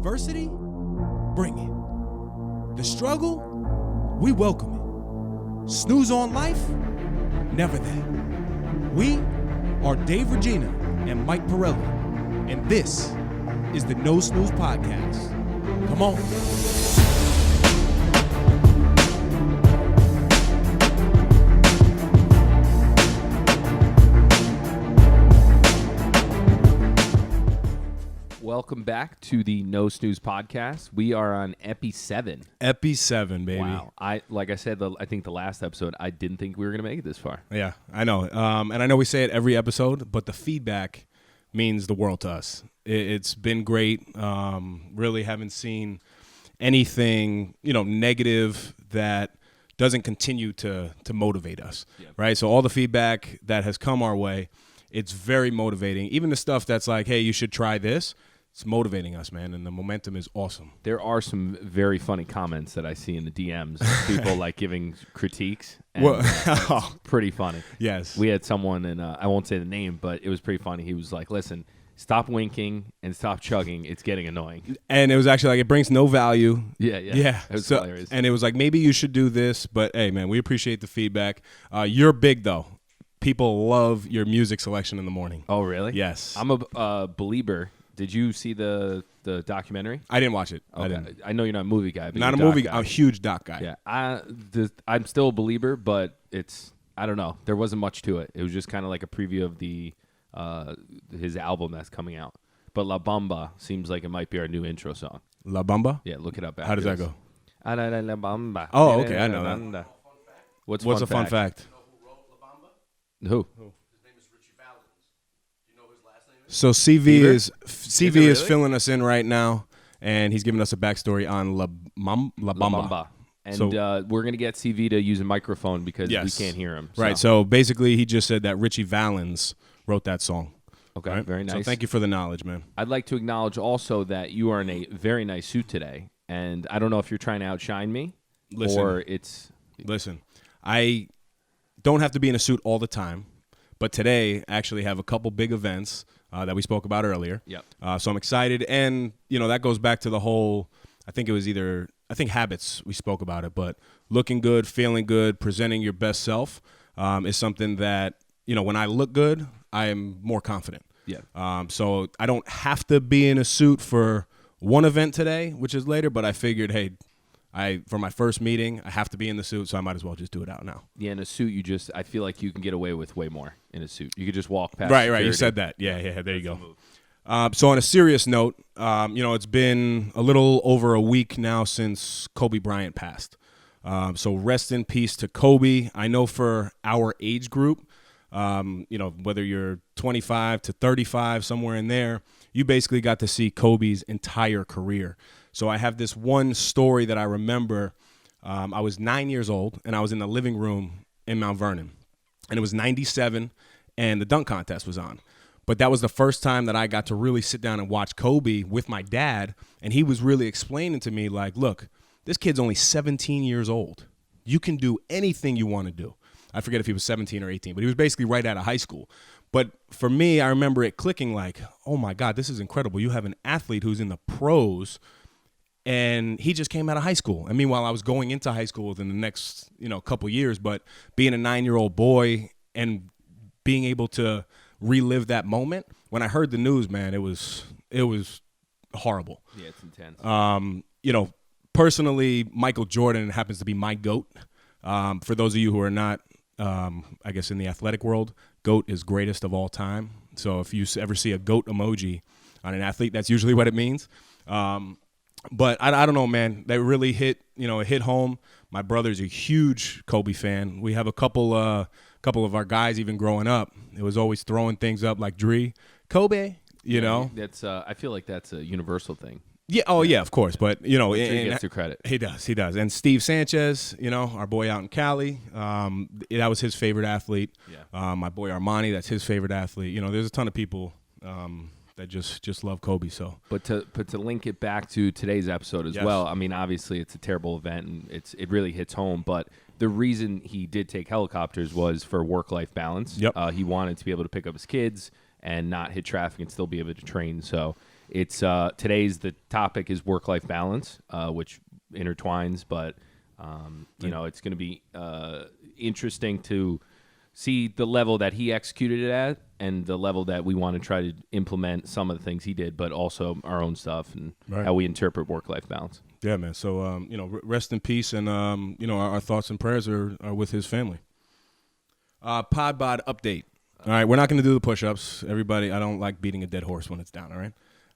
adversity, bring it. The struggle, we welcome it. Snooze on life, never that. We are Dave Regina and Mike Pirelli, and this is the No Snooze Podcast. Come on. Welcome back to the No Snooze Podcast. We are on Epi 7. Epi 7, baby. Wow. Like I said, I think the last episode, I didn't think we were going to make it this far. Yeah, I know. And I know we say it every episode, but the feedback means the world to us. It's been great. Really haven't seen anything, negative that doesn't continue to motivate us, right? So all the feedback that has come our way, it's very motivating. Even the stuff that's like, hey, you should try this. It's motivating us, man, and the momentum is awesome. There are some very funny comments that I see in the DMs. People like giving critiques. And, it's pretty funny. Yes. We had someone, and I won't say the name, but it was pretty funny. He was like, listen, stop winking and stop chugging. It's getting annoying. And it was actually like, it brings no value. Yeah. It was hilarious. And it was like, maybe you should do this, but hey, man, we appreciate the feedback. You're big, though. People love your music selection in the morning. Oh, really? Yes. I'm a believer. Did you see the documentary? I didn't watch it. Okay. I know you're not a movie guy. But not a movie guy. I'm a huge doc guy. Yeah. I'm still a believer, but I don't know. There wasn't much to it. It was just kind of like a preview of his album that's coming out. But La Bamba seems like it might be our new intro song. La Bamba? Yeah, look it up. How does that go? La Bamba. Oh, okay. I know that. What's a fun fact? Who? His name is Richie Valens. Do you know his last name? So CV really? is filling us in right now, and he's giving us a backstory on La Bamba. And we're going to get CV to use a microphone because we can't hear him. Right. So basically, he just said that Richie Valens wrote that song. Okay, right? Very nice. So thank you for the knowledge, man. I'd like to acknowledge also that you are in a very nice suit today, and I don't know if you're trying to outshine me or it's... Listen, I don't have to be in a suit all the time, but today I actually have a couple big events that we spoke about earlier. Yep. So I'm excited, and that goes back to the whole. I think habits we spoke about it, but looking good, feeling good, presenting your best self is something that when I look good, I am more confident. Yeah. So I don't have to be in a suit for one event today, which is later, but I figured, hey. For my first meeting, I have to be in the suit, so I might as well just do it out now. Yeah, in a suit, I feel like you can get away with way more in a suit. You could just walk past. Right. You said that. Yeah. There you go. So on a serious note, it's been a little over a week now since Kobe Bryant passed. So rest in peace to Kobe. I know for our age group, whether you're 25 to 35, somewhere in there, you basically got to see Kobe's entire career. So I have this one story that I remember. I was 9 years old, and I was in the living room in Mount Vernon. And it was 97, and the dunk contest was on. But that was the first time that I got to really sit down and watch Kobe with my dad, and he was really explaining to me, like, look, this kid's only 17 years old. You can do anything you want to do. I forget if he was 17 or 18, but he was basically right out of high school. But for me, I remember it clicking like, oh, my God, this is incredible. You have an athlete who's in the pros, and he just came out of high school. And meanwhile, I was going into high school within the next, couple years. But being a 9-year-old boy and being able to relive that moment, when I heard the news, man, it was horrible. Yeah, it's intense. Personally, Michael Jordan happens to be my GOAT. For those of you who are not, I guess, in the athletic world, GOAT is greatest of all time. So if you ever see a GOAT emoji on an athlete, that's usually what it means. But I don't know, man. That really hit home. My brother's a huge Kobe fan. We have a couple of our guys even growing up. It was always throwing things up like Dre, Kobe. That's I feel like that's a universal thing. Yeah. Oh, yeah. Of course. But Dre gets the credit. He does. And Steve Sanchez, our boy out in Cali, that was his favorite athlete. Yeah. My boy Armani, that's his favorite athlete. There's a ton of people. That just love Kobe. So, but to link it back to today's episode as well. I mean, obviously it's a terrible event and it really hits home. But the reason he did take helicopters was for work-life balance. Yep. He wanted to be able to pick up his kids and not hit traffic and still be able to train. So it's the topic is work-life balance, which intertwines, but it's going to be interesting to see the level that he executed it at and the level that we want to try to implement some of the things he did, but also our own stuff and how we interpret work-life balance. Yeah, man. So, rest in peace, and, our thoughts and prayers are with his family. Podbod update. All right, we're not going to do the push-ups. Everybody, I don't like beating a dead horse when it's down, all right?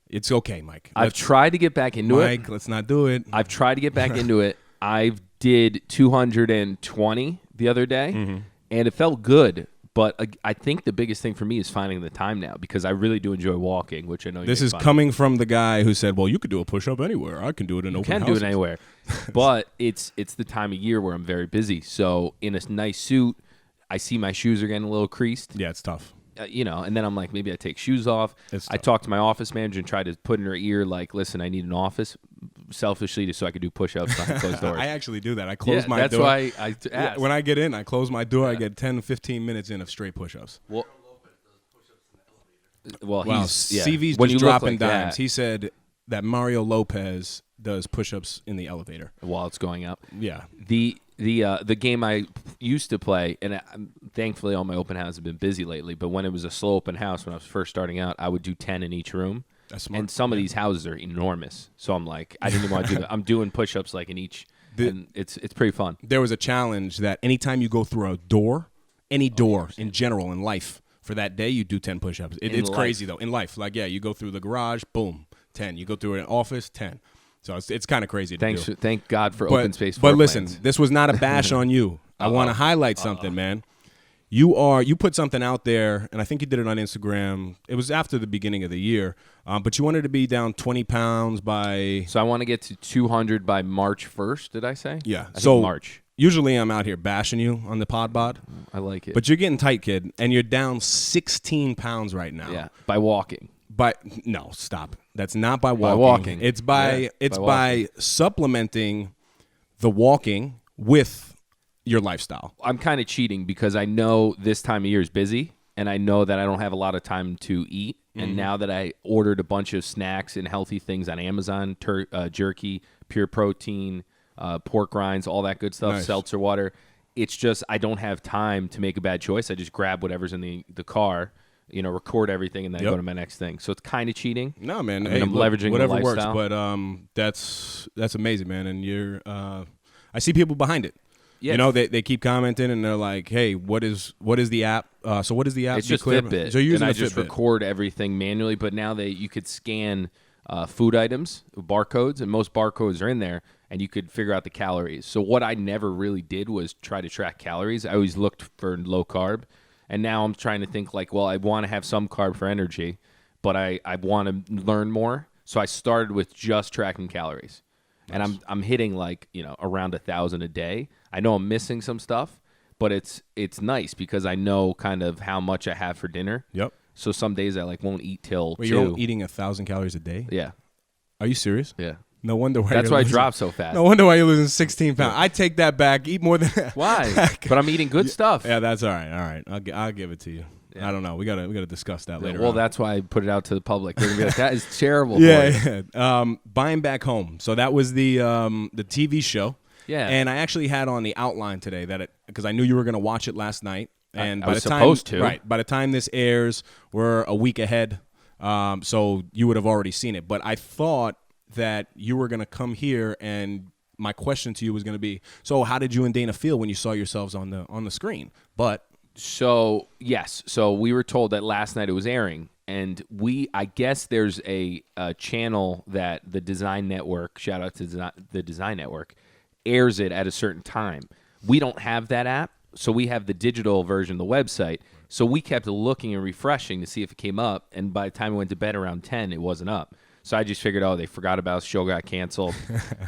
It's okay, Mike. I've tried to get back into it. Mike, let's not do it. I've tried to get back into it. I did 220 the other day, and it felt good. But I think the biggest thing for me is finding the time now because I really do enjoy walking, which I know this is coming from the guy who said, well, you could do a push-up anywhere. I can do it in open houses. You can do it anywhere. But it's the time of year where I'm very busy. So in a nice suit, I see my shoes are getting a little creased. Yeah, it's tough. And then I'm like, maybe I take shoes off. I talked to my office manager and tried to put in her ear, like, listen, I need an office, selfishly, just so I could do push-ups behind closed doors. I actually do that. I close my door. That's why I asked. When I get in, I close my door. I get 10, 15 minutes in of straight push-ups. Well, CV's just dropping dimes. He said that Mario Lopez does push-ups in the elevator while it's going up. Yeah. The game I used to play, and thankfully all my open houses have been busy lately, but when it was a slow open house, when I was first starting out, I would do 10 in each room. That's smart. And some of these houses are enormous. So I'm like, I didn't even want to do that. I'm doing push-ups like in each, and it's pretty fun. There was a challenge that anytime you go through a door, any door in general in life, for that day, you do 10 push-ups. It's crazy, though. In life, like, you go through the garage, boom, 10. You go through an office, 10. So it's kind of crazy to do. Thank God for open space. But listen, this was not a bash on you. I want to highlight something, man. You put something out there, and I think you did it on Instagram. It was after the beginning of the year, but you wanted to be down 20 pounds by. So I want to get to 200 by March 1st. Did I say? Yeah. I think March. Usually I'm out here bashing you on the pod. I like it. But you're getting tight, kid, and you're down 16 pounds right now. Yeah. By walking. No, stop. That's not by walking. It's by walking. Supplementing the walking with your lifestyle. I'm kind of cheating because I know this time of year is busy, and I know that I don't have a lot of time to eat. And now that I ordered a bunch of snacks and healthy things on Amazon, jerky, pure protein, pork rinds, all that good stuff, seltzer water, it's just I don't have time to make a bad choice. I just grab whatever's in the car, record everything, and then go to my next thing. So it's kind of cheating. No, man. I'm leveraging whatever the lifestyle. works, but that's amazing, man. And you're I see people behind it. Yeah. They keep commenting and they're like, "Hey, what is the app?" So what is the app? It's just Fitbit. So you're using and I just record everything manually. But now you could scan food items, barcodes, and most barcodes are in there, and you could figure out the calories. So what I never really did was try to track calories. I always looked for low carb. And now I'm trying to think like, well, I want to have some carb for energy, but I want to learn more. So I started with just tracking calories. Nice. And I'm hitting like, around 1,000 a day. I know I'm missing some stuff, but it's nice because I know kind of how much I have for dinner. Yep. So some days I won't eat till 2. You're eating 1,000 calories a day? Yeah. Are you serious? Yeah. No wonder why. That's why I dropped so fast. No wonder why you're losing 16 pounds. I take that back. Eat more than that. Why? But I'm eating good stuff. Yeah, that's all right. All right, I'll give it to you. Yeah. I don't know. We gotta discuss that later. Well, that's why I put it out to the public. They're gonna be like, that is terrible. Yeah. Buying Back Home. So that was the TV show. Yeah. And I actually had on the outline today because I knew you were gonna watch it last night. And I was supposed to. Right. By the time this airs, we're a week ahead. So you would have already seen it. But I thought that you were going to come here and my question to you was going to be, so how did you and Dana feel when you saw yourselves on the screen? But so yes, so we were told that last night it was airing, and I guess there's a channel that the Design Network, shout out to the Design Network, airs it at a certain time. We don't have that app, so we have the digital version of the website. So we kept looking and refreshing to see if it came up, and by the time we went to bed around 10, it wasn't up. So I just figured, they forgot about us. Show got canceled.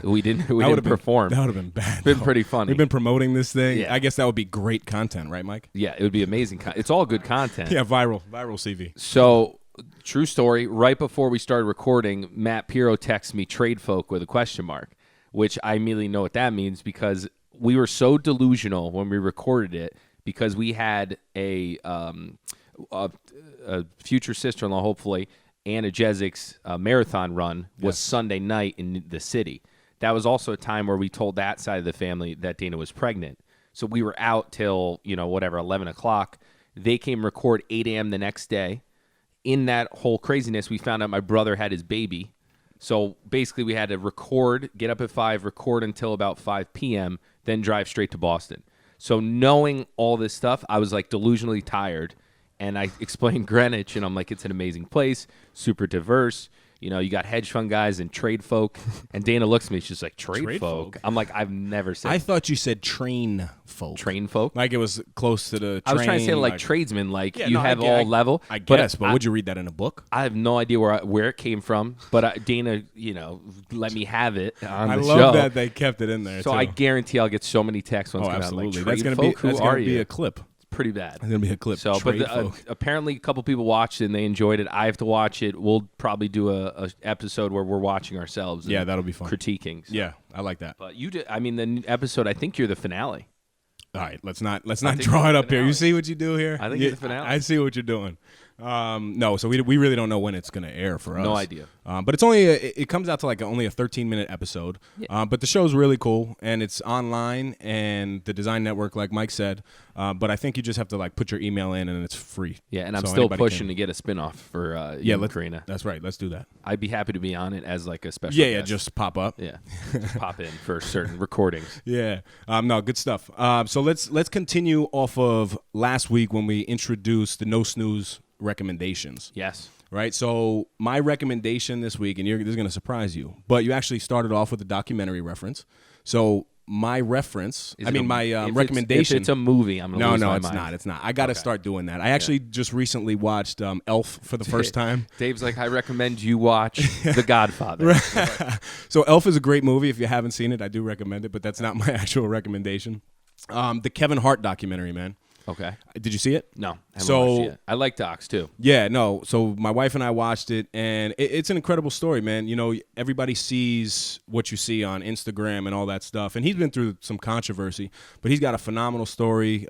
We didn't perform. That would have been bad. It's been pretty funny. We've been promoting this thing. Yeah. I guess that would be great content, right, Mike? Yeah, it would be amazing. It's all good content. Yeah, viral CV. So, true story, right before we started recording, Matt Piro texts me trade folk with a question mark, which I immediately know what that means because we were so delusional when we recorded it because we had a future sister-in-law, hopefully, Anna Jezik's marathon run was Sunday night in the city. That was also a time where we told that side of the family that Dana was pregnant. So we were out till, 11 o'clock. They came record 8 a.m. the next day. In that whole craziness, we found out my brother had his baby. So basically we had to record, get up at 5, record until about 5 p.m., then drive straight to Boston. So knowing all this stuff, I was like delusionally tired. And I explained Greenwich, and I'm like, it's an amazing place, super diverse. You got hedge fund guys and trade folk. And Dana looks at me. She's like, trade folk? I'm like, I've never said. I thought you said train folk. Train folk? Like it was close to the train. I was trying to say like tradesmen, like Yeah, you no, have all level. I guess, but would you read that in a book? I have no idea where it came from, but Dana, let me have it on the show. I love that they kept it in there, So too. I guarantee I'll get so many texts once absolutely. Like, that's trade going folk? to be a clip. Pretty bad. It's going to be a clip. So, Trade but folk. apparently a couple people watched it and they enjoyed it. I have to watch it. We'll probably do a episode where we're watching ourselves. Yeah, that'll be fun. Critiquing. So. Yeah, I like that. But you did. I mean, the episode. I think you're the finale. All right, let's not draw it up here. You see what you do here? I think you're the finale. I see what you're doing. No, so we really don't know when it's going to air for us. No idea. But it's only it comes out to like only a 13-minute episode. Yeah. But the show's really cool, and it's online, and the Design Network, like Mike said. But I think you just have to like put your email in, and it's free. Yeah, and I'm still pushing to get a spinoff for Karina. That's right. Let's do that. I'd be happy to be on it as like a special. Yeah, guest. just pop up. Yeah, just pop in for certain recordings. Yeah. No, good stuff. So let's continue off of last week when we introduced the No Snooze recommendations. Yes. Right. So my recommendation this week, and this is going to surprise you, but you actually started off with a documentary reference. So my reference, recommendation. If it's a movie, I'm going to lose my mind. No, it's not. I got to start doing that. I actually just recently watched Elf for the first time. Dave's like, I recommend you watch The Godfather. So Elf is a great movie. If you haven't seen it, I do recommend it, but that's not my actual recommendation. The Kevin Hart documentary, man. Okay. Did you see it? No. I haven't watched it yet. I like docs too. Yeah, no. So my wife and I watched it, and it's an incredible story, man. Everybody sees what you see on Instagram and all that stuff, and he's been through some controversy, but he's got a phenomenal story,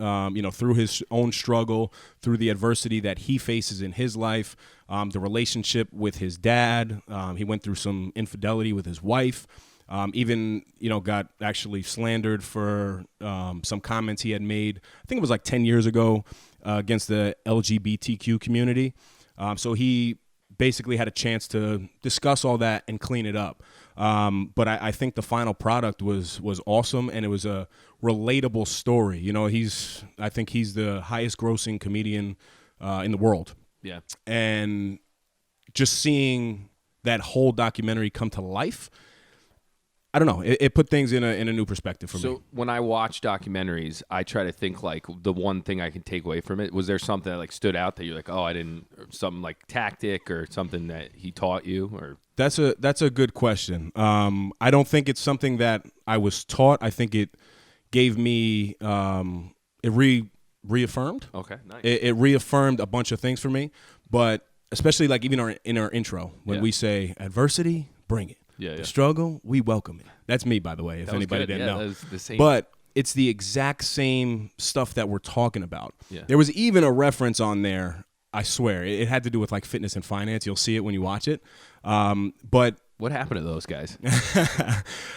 through his own struggle, through the adversity that he faces in his life, the relationship with his dad. He went through some infidelity with his wife. Even got actually slandered for some comments he had made. I think it was like 10 years ago against the LGBTQ community. So he basically had a chance to discuss all that and clean it up. But I think the final product was awesome, and it was a relatable story. I think he's the highest grossing comedian in the world. Yeah. And just seeing that whole documentary come to life, I don't know. It put things in a new perspective for me. So when I watch documentaries, I try to think like the one thing I can take away from it. Was there something that like stood out that you're like, oh, I didn't, or something like tactic or something that he taught you? Or that's a good question. I don't think it's something that I was taught. I think it gave me reaffirmed. Okay, nice. It reaffirmed a bunch of things for me, but especially like even in our intro when we say adversity, bring it. Yeah. The struggle, we welcome it. That's me, by the way, if anybody didn't know. That was the same. But it's the exact same stuff that we're talking about. Yeah. There was even a reference on there, I swear. It had to do with like fitness and finance. You'll see it when you watch it. But what happened to those guys?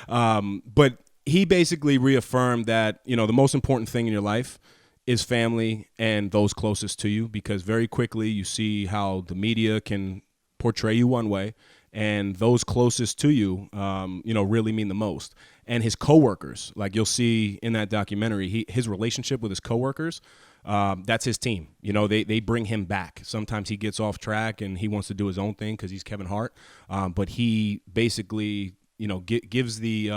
But he basically reaffirmed that, the most important thing in your life is family and those closest to you, because very quickly you see how the media can portray you one way, and those closest to you, really mean the most. And his coworkers, like you'll see in that documentary, his relationship with his coworkers, that's his team. They bring him back. Sometimes he gets off track and he wants to do his own thing because he's Kevin Hart. But he basically, gives the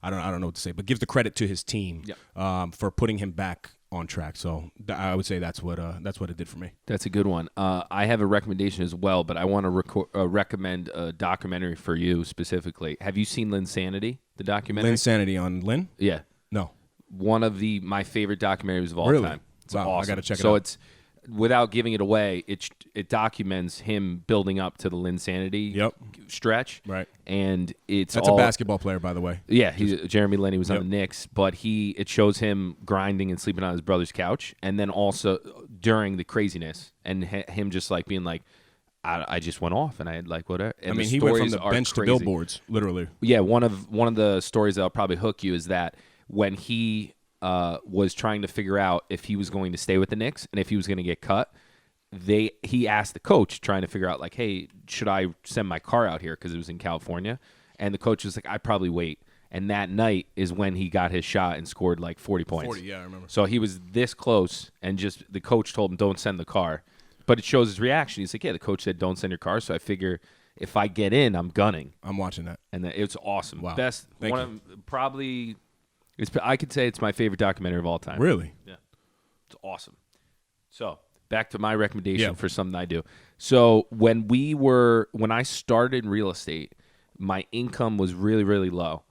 I don't know what to say, but gives the credit to his team for putting him back on track. So I would say that's what it did for me. That's a good one. I have a recommendation as well, but I want to recommend a documentary for you specifically. Have you seen Linsanity, the documentary? Linsanity on Lin? Yeah. No. One of my favorite documentaries of all Really? time. It's Wow, I awesome. gotta check it so out. it's, without giving it away, it documents him building up to the Linsanity stretch. Right. And it's That's a basketball player, by the way. Yeah, Jeremy Lin. He was on Yep. the Knicks, but it shows him grinding and sleeping on his brother's couch, and then also during the craziness, and him just like being like, I just went off and I had like whatever. And I mean, the he went from stories the are bench to crazy. billboards, literally. Yeah, one of the stories that'll probably hook you is that when he was trying to figure out if he was going to stay with the Knicks and if he was going to get cut, he asked the coach trying to figure out like, hey, should I send my car out here because it was in California? And the coach was like, I'd probably wait. And that night is when he got his shot and scored like 40 points. 40, yeah, I remember. So he was this close, and just the coach told him, don't send the car. But it shows his reaction. He's like, yeah, the coach said don't send your car, so I figure if I get in, I'm gunning. I'm watching that. And it's awesome. Wow. Best, Thank one of probably, I could say it's my favorite documentary of all time. Really? Yeah. It's awesome. So back to my recommendation for something I do. So when I started in real estate, my income was really, really low.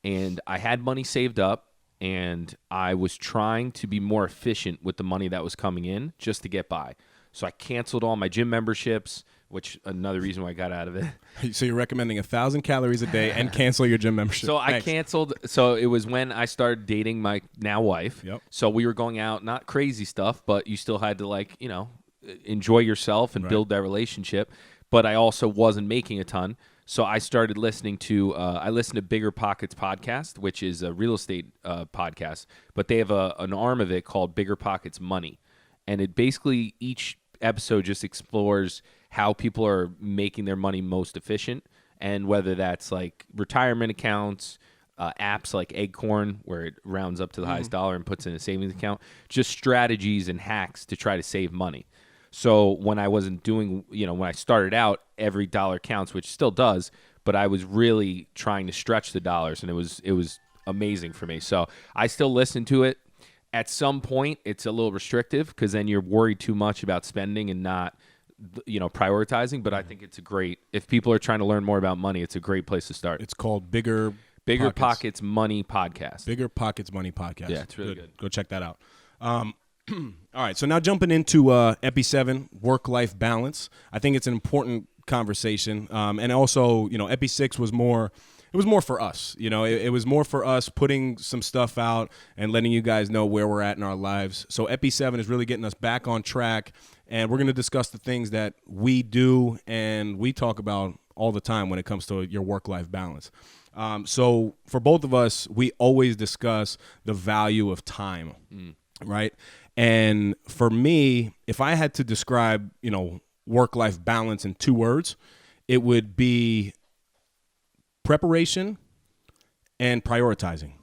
And I had money saved up, and I was trying to be more efficient with the money that was coming in just to get by. So I canceled all my gym memberships, which another reason why I got out of it. So you're recommending 1,000 calories a day and cancel your gym membership. So Thanks. I canceled. So it was when I started dating my now wife. Yep. So we were going out, not crazy stuff, but you still had to enjoy yourself and build that relationship. But I also wasn't making a ton. So I started listening to Bigger Pockets podcast, which is a real estate podcast, but they have an arm of it called Bigger Pockets Money. And it basically, each episode just explores how people are making their money most efficient, and whether that's like retirement accounts, apps like Acorn, where it rounds up to the highest dollar and puts in a savings account, just strategies and hacks to try to save money. So when I wasn't doing, when I started out, every dollar counts, which still does, but I was really trying to stretch the dollars, and it was amazing for me. So I still listen to it. At some point, it's a little restrictive because then you're worried too much about spending and not, prioritizing. But I think it's if people are trying to learn more about money, it's a great place to start. It's called Bigger Pockets Money Podcast. Bigger Pockets Money Podcast. Yeah, it's really good. Go check that out. All right, so now jumping into Epi 7, work-life balance. I think it's an important conversation. And also, Epi 6 was more... It was more for us, it was more for us putting some stuff out and letting you guys know where we're at in our lives. So Epi 7 is really getting us back on track, and we're going to discuss the things that we do and we talk about all the time when it comes to your work-life balance. So for both of us, we always discuss the value of time, right? And for me, if I had to describe, work-life balance in 2 words, it would be preparation and prioritizing.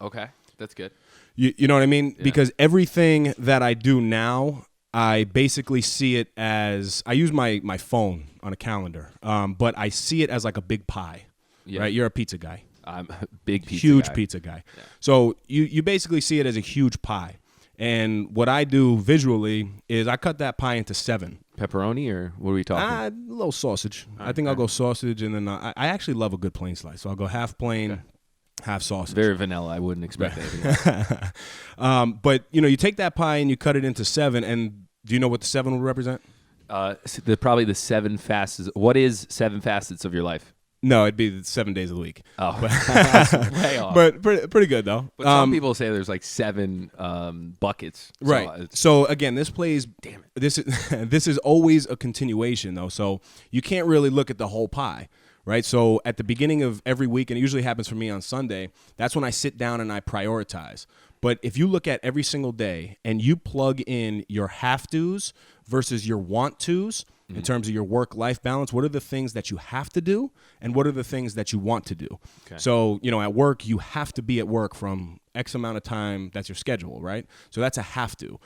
Okay, that's good. You know what I mean? Yeah. Because everything that I do now, I basically see it as, I use my phone on a calendar, but I see it as like a big pie, right? You're a pizza guy. I'm a big pizza huge guy. Pizza guy. Yeah. So you basically see it as a huge pie. And what I do visually is I cut that pie into 7. Pepperoni, or what are we talking? A little sausage. I think I'll go sausage, and then I actually love a good plain slice. So I'll go half plain, half sausage. Very vanilla. I wouldn't expect anything else. But, you take that pie and you cut it into 7, and do you know what the 7 would represent? Probably the 7 facets. What is 7 facets of your life? No, it'd be the 7 days of the week. Oh, that's way off. But pretty good, though. But some people say there's like 7 buckets. Right. So again, this plays. Damn it. This is always a continuation, though. So you can't really look at the whole pie, right? So at the beginning of every week, and it usually happens for me on Sunday, that's when I sit down and I prioritize. But if you look at every single day and you plug in your have-tos versus your want-tos in terms of your work-life balance, what are the things that you have to do and what are the things that you want to do? Okay. So, at work, you have to be at work from X amount of time. That's your schedule, right? So that's a have to.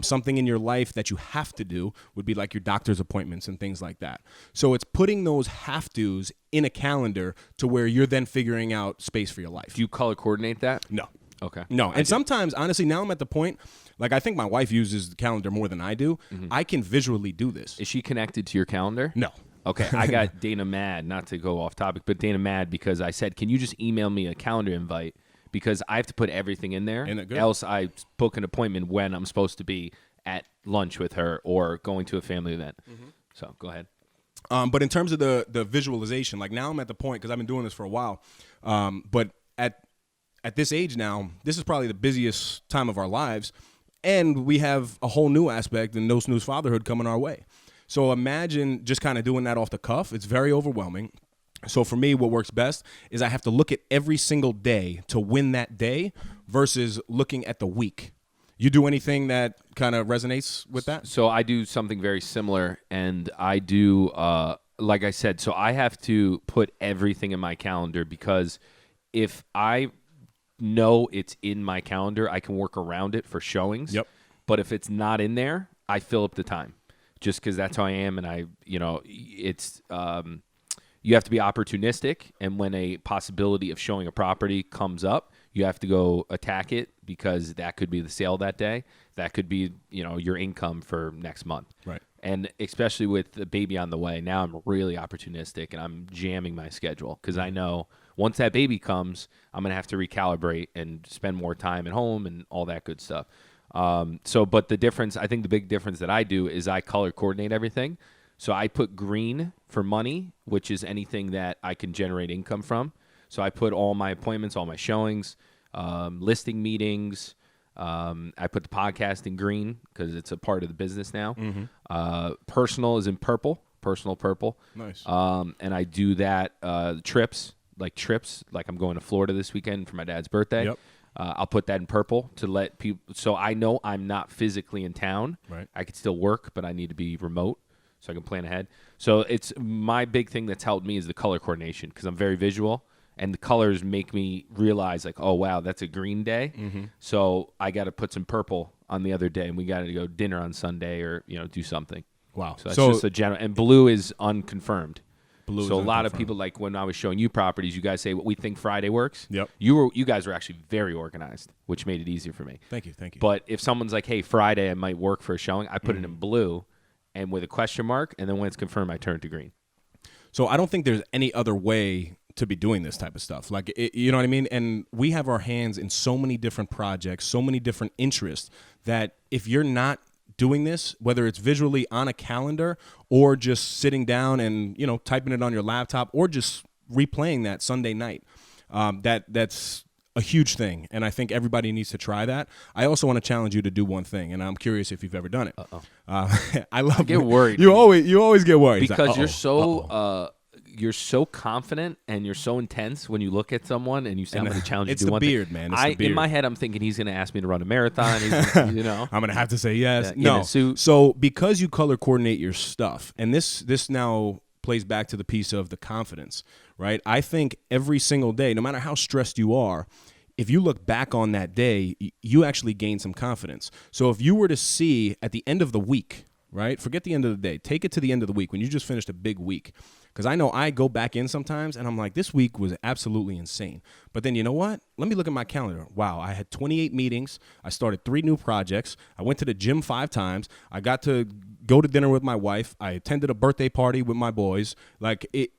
Something in your life that you have to do would be like your doctor's appointments and things like that. So it's putting those have tos in a calendar to where you're then figuring out space for your life. Do you color coordinate that? No. Okay. No, and sometimes, honestly, now I'm at the point, like I think my wife uses the calendar more than I do. I can visually do this. Is she connected to your calendar? No. Okay, I got Dana mad, not to go off topic, but Dana mad because I said, can you just email me a calendar invite? Because I have to put everything in there. Else I book an appointment when I'm supposed to be at lunch with her or going to a family event. So go ahead. But in terms of the visualization, like now I'm at the point, because I've been doing this for a while, but at this age now, this is probably the busiest time of our lives, and we have a whole new aspect in No Snooze fatherhood coming our way. So imagine just kind of doing that off the cuff. It's very overwhelming. So for me, what works best is I have to look at every single day to win that day versus looking at the week. You do anything that kind of resonates with that? So I do something very similar, and I do, like I said, so I have to put everything in my calendar, because if I know it's in my calendar, I can work around it for showings. Yep. But if it's not in there, I fill up the time, just because that's how I am, and it's you have to be opportunistic, and when a possibility of showing a property comes up, you have to go attack it, because that could be the sale that day. That could be, your income for next month. Right. And especially with the baby on the way, now I'm really opportunistic, and I'm jamming my schedule, because I know once that baby comes, I'm going to have to recalibrate and spend more time at home and all that good stuff. But the difference, I think the big difference that I do is I color coordinate everything. So I put green for money, which is anything that I can generate income from. So I put all my appointments, all my showings, listing meetings. I put the podcast in green because it's a part of the business now. Mm-hmm. Personal is in purple, personal purple. Nice. And I do that trips, like I'm going to Florida this weekend for my dad's birthday. Yep. I'll put that in purple to let people, so I know I'm not physically in town. Right. I could still work, but I need to be remote, so I can plan ahead. So it's my big thing that's helped me is the color coordination, because I'm very visual, and the colors make me realize, like, oh, wow, that's a green day. Mm-hmm. So I got to put some purple on the other day, and we got to go dinner on Sunday, or do something. Wow. So that's just a general. And blue is unconfirmed. Blue so is a lot of unconfirmed. people, like when I was showing you properties, you guys say, we think Friday works. Yep. You guys were actually very organized, which made it easier for me. Thank you. But if someone's like, hey, Friday I might work for a showing, I put it in blue and with a question mark, and then when it's confirmed, I turn it to green. So I don't think there's any other way to be doing this type of stuff. Like, you know what I mean? And we have our hands in so many different projects, so many different interests, that if you're not doing this, whether it's visually on a calendar or just sitting down and, typing it on your laptop or just replaying that Sunday night, that's a huge thing. And I think everybody needs to try that. I also want to challenge you to do one thing, and I'm curious if you've ever done it. I get worried. You always get worried. It's Because like, you're so confident and you're so intense when you look at someone and you say, I'm going to challenge you to do one thing. It's the beard, man. It's the beard. In my head, I'm thinking he's going to ask me to run a marathon. He's gonna, I'm going to have to say yes. In No. a suit. So because you color coordinate your stuff, and this now plays back to the piece of the confidence, right? I think every single day, no matter how stressed you are, if you look back on that day, you actually gain some confidence. So if you were to see at the end of the week, right? Forget the end of the day. Take it to the end of the week when you just finished a big week. Because I know I go back in sometimes and I'm like, this week was absolutely insane. But then you know what? Let me look at my calendar. Wow, I had 28 meetings. I started 3 new projects. I went to the gym 5 times. I got to go to dinner with my wife. I attended a birthday party with my boys. Like, it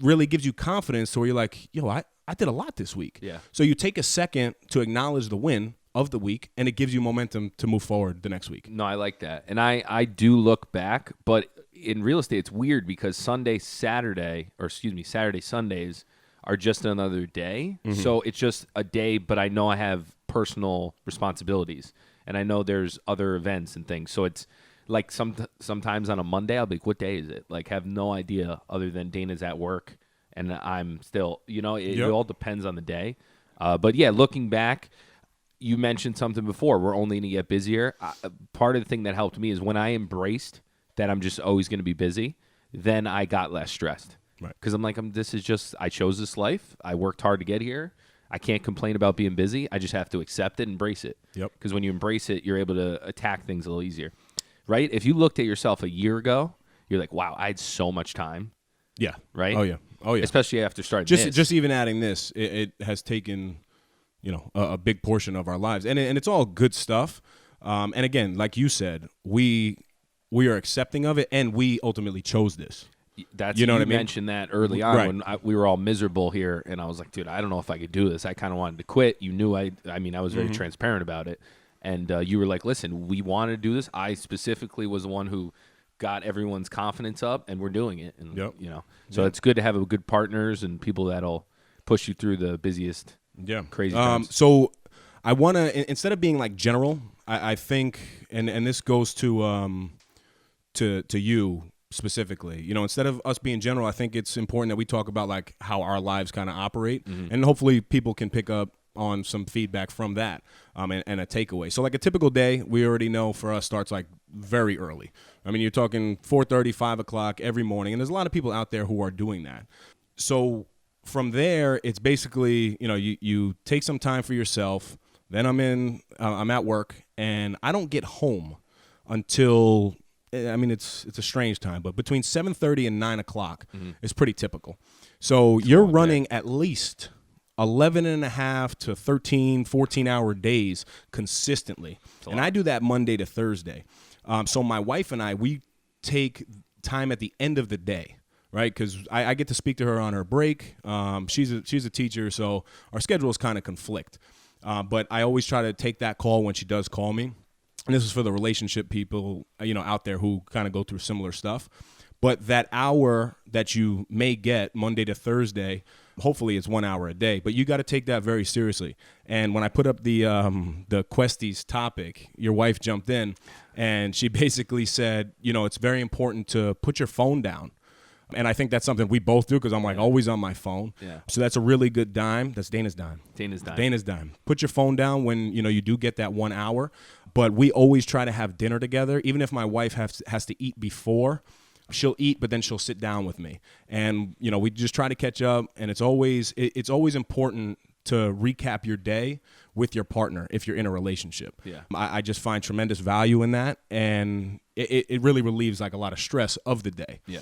really gives you confidence to where you're like, yo, I did a lot this week. Yeah. So you take a second to acknowledge the win of the week, and it gives you momentum to move forward the next week. No, I like that. And I do look back, but in real estate, it's weird because Saturday, Sundays are just another day. Mm-hmm. So it's just a day, but I know I have personal responsibilities, and I know there's other events and things. So it's like sometimes on a Monday, I'll be like, what day is it? Like, have no idea other than Dana's at work, and I'm still, it all depends on the day. But yeah, looking back, you mentioned something before. We're only going to get busier. Part of the thing that helped me is when I embraced that I'm just always going to be busy, then I got less stressed. Right. Because I'm like, I chose this life. I worked hard to get here. I can't complain about being busy. I just have to accept it and embrace it. Yep. Because when you embrace it, you're able to attack things a little easier. Right? If you looked at yourself a year ago, you're like, wow, I had so much time. Yeah. Right? Oh, yeah. Especially after starting this. Just even adding this, it has taken, a big portion of our lives. And it's all good stuff. And again, like you said, we are accepting of it, and we ultimately chose this. That's what I mean? Mentioned that early on when we were all miserable here, and I was like, dude, I don't know if I could do this. I kind of wanted to quit. You knew I was very transparent about it. And you were like, listen, we want to do this. I specifically was the one who got everyone's confidence up, and we're doing it. And so it's good to have good partners and people that'll push you through the busiest, crazy times. So I want to, instead of being like general, I think, and this goes to to you specifically. Instead of us being general, I think it's important that we talk about like how our lives kind of operate, and hopefully people can pick up on some feedback from that, and a takeaway. So like a typical day, we already know for us starts like very early. I mean, you're talking 4:30, 5 o'clock every morning, and there's a lot of people out there who are doing that. So from there, it's basically, you take some time for yourself. Then I'm at work, and I don't get home until, I mean, it's a strange time, but between 7:30 and 9 o'clock is pretty typical. So you're running at least 11 and a half to 13, 14-hour days consistently. And I do that Monday to Thursday. So my wife and I, we take time at the end of the day, right? Because I get to speak to her on her break. She's a teacher, so our schedules kind of conflict. But I always try to take that call when she does call me. And this is for the relationship people, out there who kind of go through similar stuff. But that hour that you may get Monday to Thursday, hopefully it's 1 hour a day, but you got to take that very seriously. And when I put up the Questies topic, your wife jumped in and she basically said, it's very important to put your phone down. And I think that's something we both do because I'm like always on my phone. Yeah. So that's a really good dime. That's Dana's dime. Dana's dime. Put your phone down when you do get that 1 hour. But we always try to have dinner together. Even if my wife has to eat before, she'll eat, but then she'll sit down with me. And we just try to catch up. And it's always important to recap your day with your partner if you're in a relationship. Yeah. I just find tremendous value in that, and it really relieves like a lot of stress of the day. Yeah.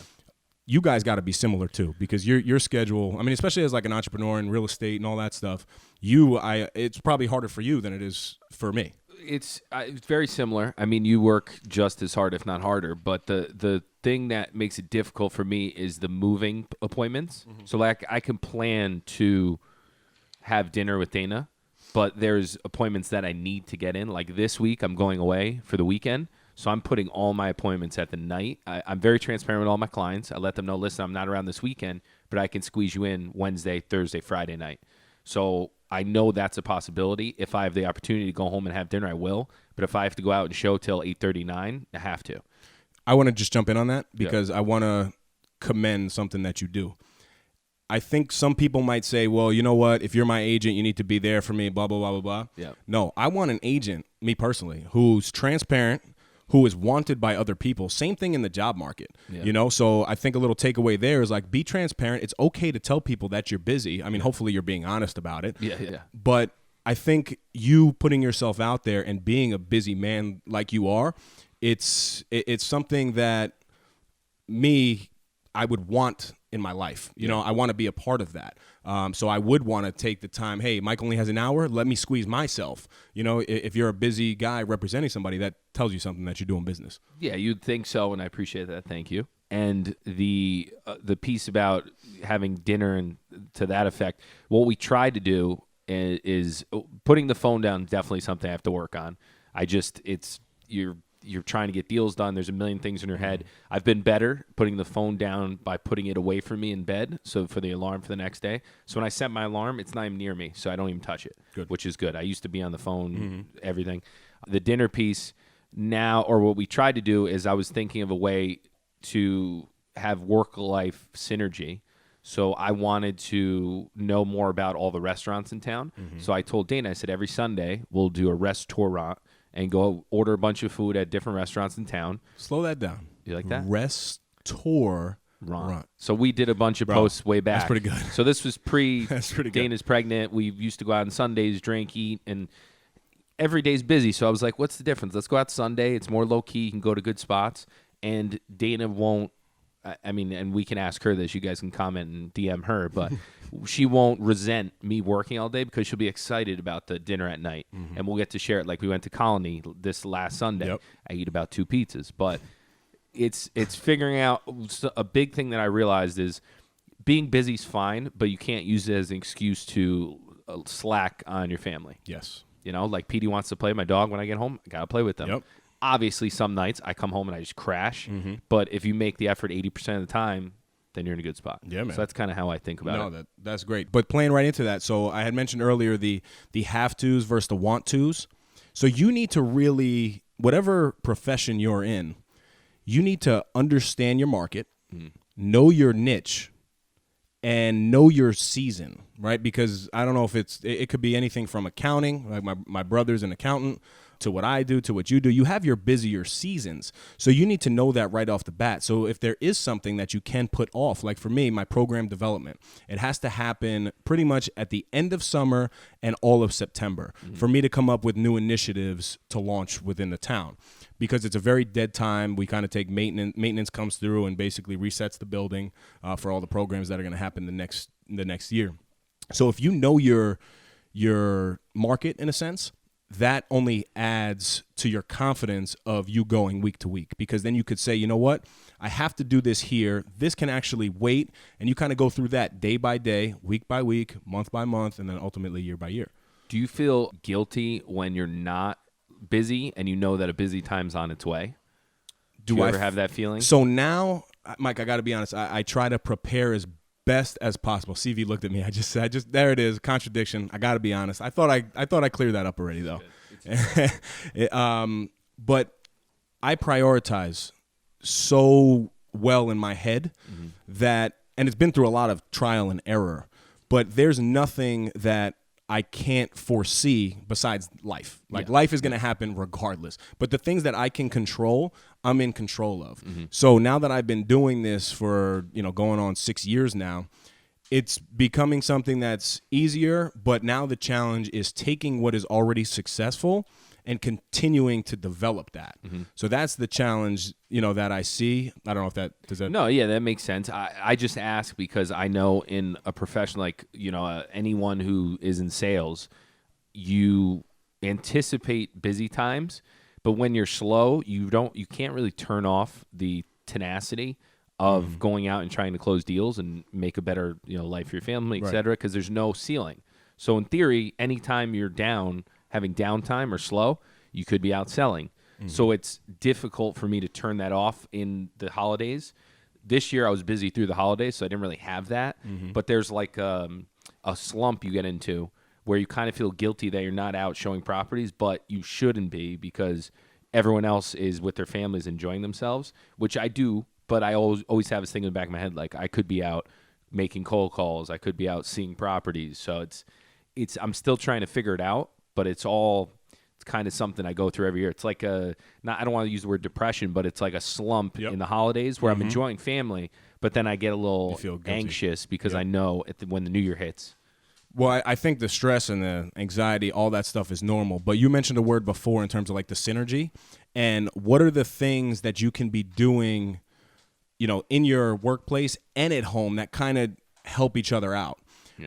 You guys got to be similar too, because your schedule, I mean, especially as like an entrepreneur in real estate and all that stuff, it's probably harder for you than it is for me. It's very similar. I mean, you work just as hard, if not harder, but the thing that makes it difficult for me is the moving appointments. Mm-hmm. So like I can plan to have dinner with Dana, but there's appointments that I need to get in. Like this week, I'm going away for the weekend. So I'm putting all my appointments at the night. I'm very transparent with all my clients. I let them know, listen, I'm not around this weekend, but I can squeeze you in Wednesday, Thursday, Friday night. So I know that's a possibility. If I have the opportunity to go home and have dinner, I will. But if I have to go out and show till 8:39, I have to. I want to just jump in on that because I want to commend something that you do. I think some people might say, well, you know what? If you're my agent, you need to be there for me, blah, blah, blah, blah, blah. Yeah. No, I want an agent, me personally, who's transparent, who is wanted by other people. Same thing in the job market, So I think a little takeaway there is like, be transparent. It's okay to tell people that you're busy. I mean, hopefully you're being honest about it. Yeah. But I think you putting yourself out there and being a busy man like you are, it's something that I would want in my life. I want to be a part of that. So I would want to take the time. Hey, Mike only has an hour. Let me squeeze myself. If you're a busy guy representing somebody, that tells you something that you're doing business. Yeah, you'd think so, and I appreciate that. Thank you. And the piece about having dinner and to that effect, what we try to do is putting the phone down. Definitely something I have to work on. You're trying to get deals done. There's a million things in your head. I've been better putting the phone down by putting it away from me in bed, so for the alarm for the next day. So when I set my alarm, it's not even near me, so I don't even touch it, which is good. I used to be on the phone, everything. The dinner piece now, or what we tried to do is I was thinking of a way to have work-life synergy. So I wanted to know more about all the restaurants in town. Mm-hmm. So I told Dana, I said, every Sunday we'll do a restaurant and go order a bunch of food at different restaurants in town. Slow that down. You like that? Restaurant. So we did a bunch of posts way back. That's pretty good. So this was That's pretty good. Dana's pregnant. We used to go out on Sundays, drink, eat, and every day's busy. So I was like, what's the difference? Let's go out Sunday. It's more low-key. You can go to good spots. And Dana won't, I mean, and we can ask her this. You guys can comment and DM her, but she won't resent me working all day because she'll be excited about the dinner at night, and we'll get to share it. Like we went to Colony this last Sunday. Yep. I eat about 2 pizzas, but it's figuring out a big thing that I realized is being busy is fine, but you can't use it as an excuse to slack on your family. Yes. Like Petey wants to play my dog when I get home. I got to play with them. Yep. Obviously, some nights I come home and I just crash. Mm-hmm. But if you make the effort 80% of the time, then you're in a good spot. Yeah, man. So that's kind of how I think about it. That's great. But playing right into that, so I had mentioned earlier the have-tos versus the want-tos. So you need to really, whatever profession you're in, you need to understand your market, know your niche, and know your season, right? Because I don't know if it could be anything from accounting, like my brother's an accountant, to what I do, to what you do. You have your busier seasons. So you need to know that right off the bat. So if there is something that you can put off, like for me, my program development, it has to happen pretty much at the end of summer and all of September for me to come up with new initiatives to launch within the town. Because it's a very dead time. We kind of take maintenance. Maintenance comes through and basically resets the building for all the programs that are going to happen the next year. So if you know your market in a sense, that only adds to your confidence of you going week to week, because then you could say, you know what, I have to do this here. This can actually wait, and you kind of go through that day by day, week by week, month by month, and then ultimately year by year. Do you feel guilty when you're not busy and you know that a busy time's on its way? Do you ever have that feeling? So now, Mike, I got to be honest. I try to prepare as best as possible. CV looked at me. I just there it is, contradiction. I got to be honest. I thought I cleared that up already though. But I prioritize so well in my head that, and it's been through a lot of trial and error, but there's nothing that I can't foresee besides life. Life is going to happen regardless. But the things that I can control, I'm in control of. So now that I've been doing this for, going on 6 years now, it's becoming something that's easier. But now the challenge is taking what is already successful and continuing to develop that. So that's the challenge, that I see. I don't know if does that. No, yeah, that makes sense. I just ask because I know in a profession like, anyone who is in sales, you anticipate busy times, but when you're slow, you can't really turn off the tenacity of going out and trying to close deals and make a better, life for your family, et cetera, because there's no ceiling. So in theory, anytime you're having downtime or slow, you could be out selling. So it's difficult for me to turn that off in the holidays. This year I was busy through the holidays, so I didn't really have that. But there's like a slump you get into where you kind of feel guilty that you're not out showing properties, but you shouldn't be because everyone else is with their families enjoying themselves, which I do, but I always have this thing in the back of my head, like I could be out making cold calls, I could be out seeing properties. So I'm still trying to figure it out, but it's kind of something I go through every year. It's like I don't want to use the word depression, but it's like a slump in the holidays where I'm enjoying family, but then I get a little anxious because I know when the new year hits. Well, I think the stress and the anxiety, all that stuff is normal. But you mentioned a word before in terms of like the synergy. And what are the things that you can be doing, in your workplace and at home that kind of help each other out,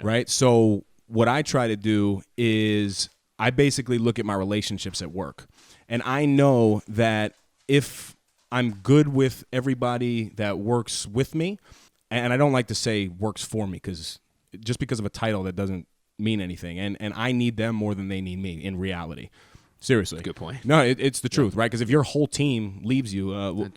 right? So what I try to do is I basically look at my relationships at work. And I know that if I'm good with everybody that works with me, and I don't like to say works for me because just because of a title that doesn't mean anything. And I need them more than they need me in reality. Seriously. Good point. No, it's the truth, right? Because if your whole team leaves you,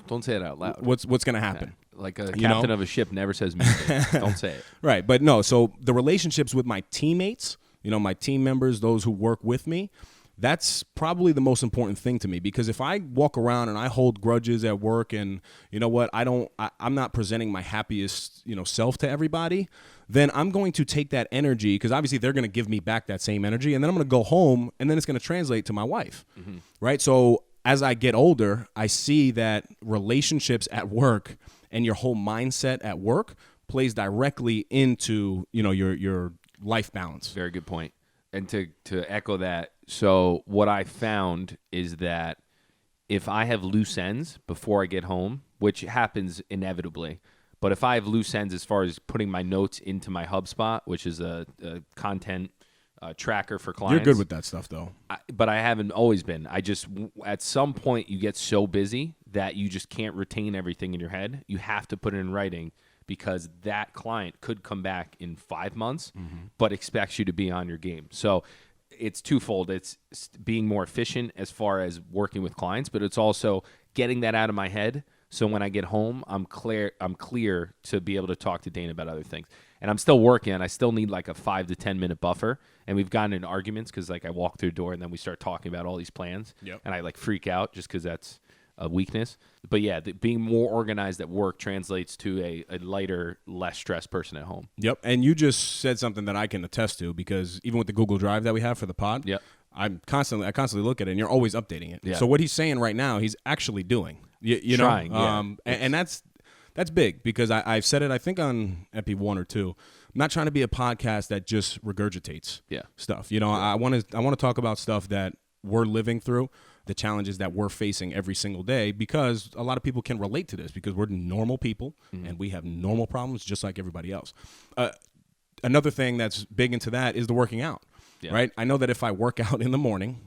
don't say it out loud. What's going to happen? Yeah. Like a captain of a ship never says music. Don't say it. Right. But no, so the relationships with my teammates, my team members, those who work with me, that's probably the most important thing to me, because if I walk around and I hold grudges at work and you know what, I'm not presenting my happiest, self to everybody, then I'm going to take that energy, because obviously they're going to give me back that same energy, and then I'm going to go home and then it's going to translate to my wife. Right? So as I get older, I see that relationships at work and your whole mindset at work plays directly into, your life balance. Very good point. And to echo that, so what I found is that if I have loose ends before I get home, which happens inevitably, but if I have loose ends as far as putting my notes into my HubSpot, which is a content tracker for clients. You're good with that stuff, though. But I haven't always been. At some point, you get so busy that you just can't retain everything in your head. You have to put it in writing, because that client could come back in 5 months, but expects you to be on your game. So it's twofold. It's being more efficient as far as working with clients, but it's also getting that out of my head. So when I get home, I'm clear to be able to talk to Dana about other things. And I'm still working, and I still need like a 5 to 10 minute buffer. And we've gotten in arguments because like I walk through the door and then we start talking about all these plans. And I like freak out just because that's a weakness. But yeah, being more organized at work translates to a lighter, less stressed person at home. Yep. And you just said something that I can attest to, because even with the Google Drive that we have for the pod, Yep. I constantly look at it, and you're always updating it. Yeah. So what he's saying right now, he's actually doing. You Trying, know, yeah. And that's big, because I've said it, I think, on Epi 1 or 2. I'm not trying to be a podcast that just regurgitates stuff. You know, I want to talk about stuff that we're living through, the challenges that we're facing every single day, because a lot of people can relate to this, because we're normal people and we have normal problems just like everybody else. Another thing that's big into that is the working out, right? I know that if I work out in the morning,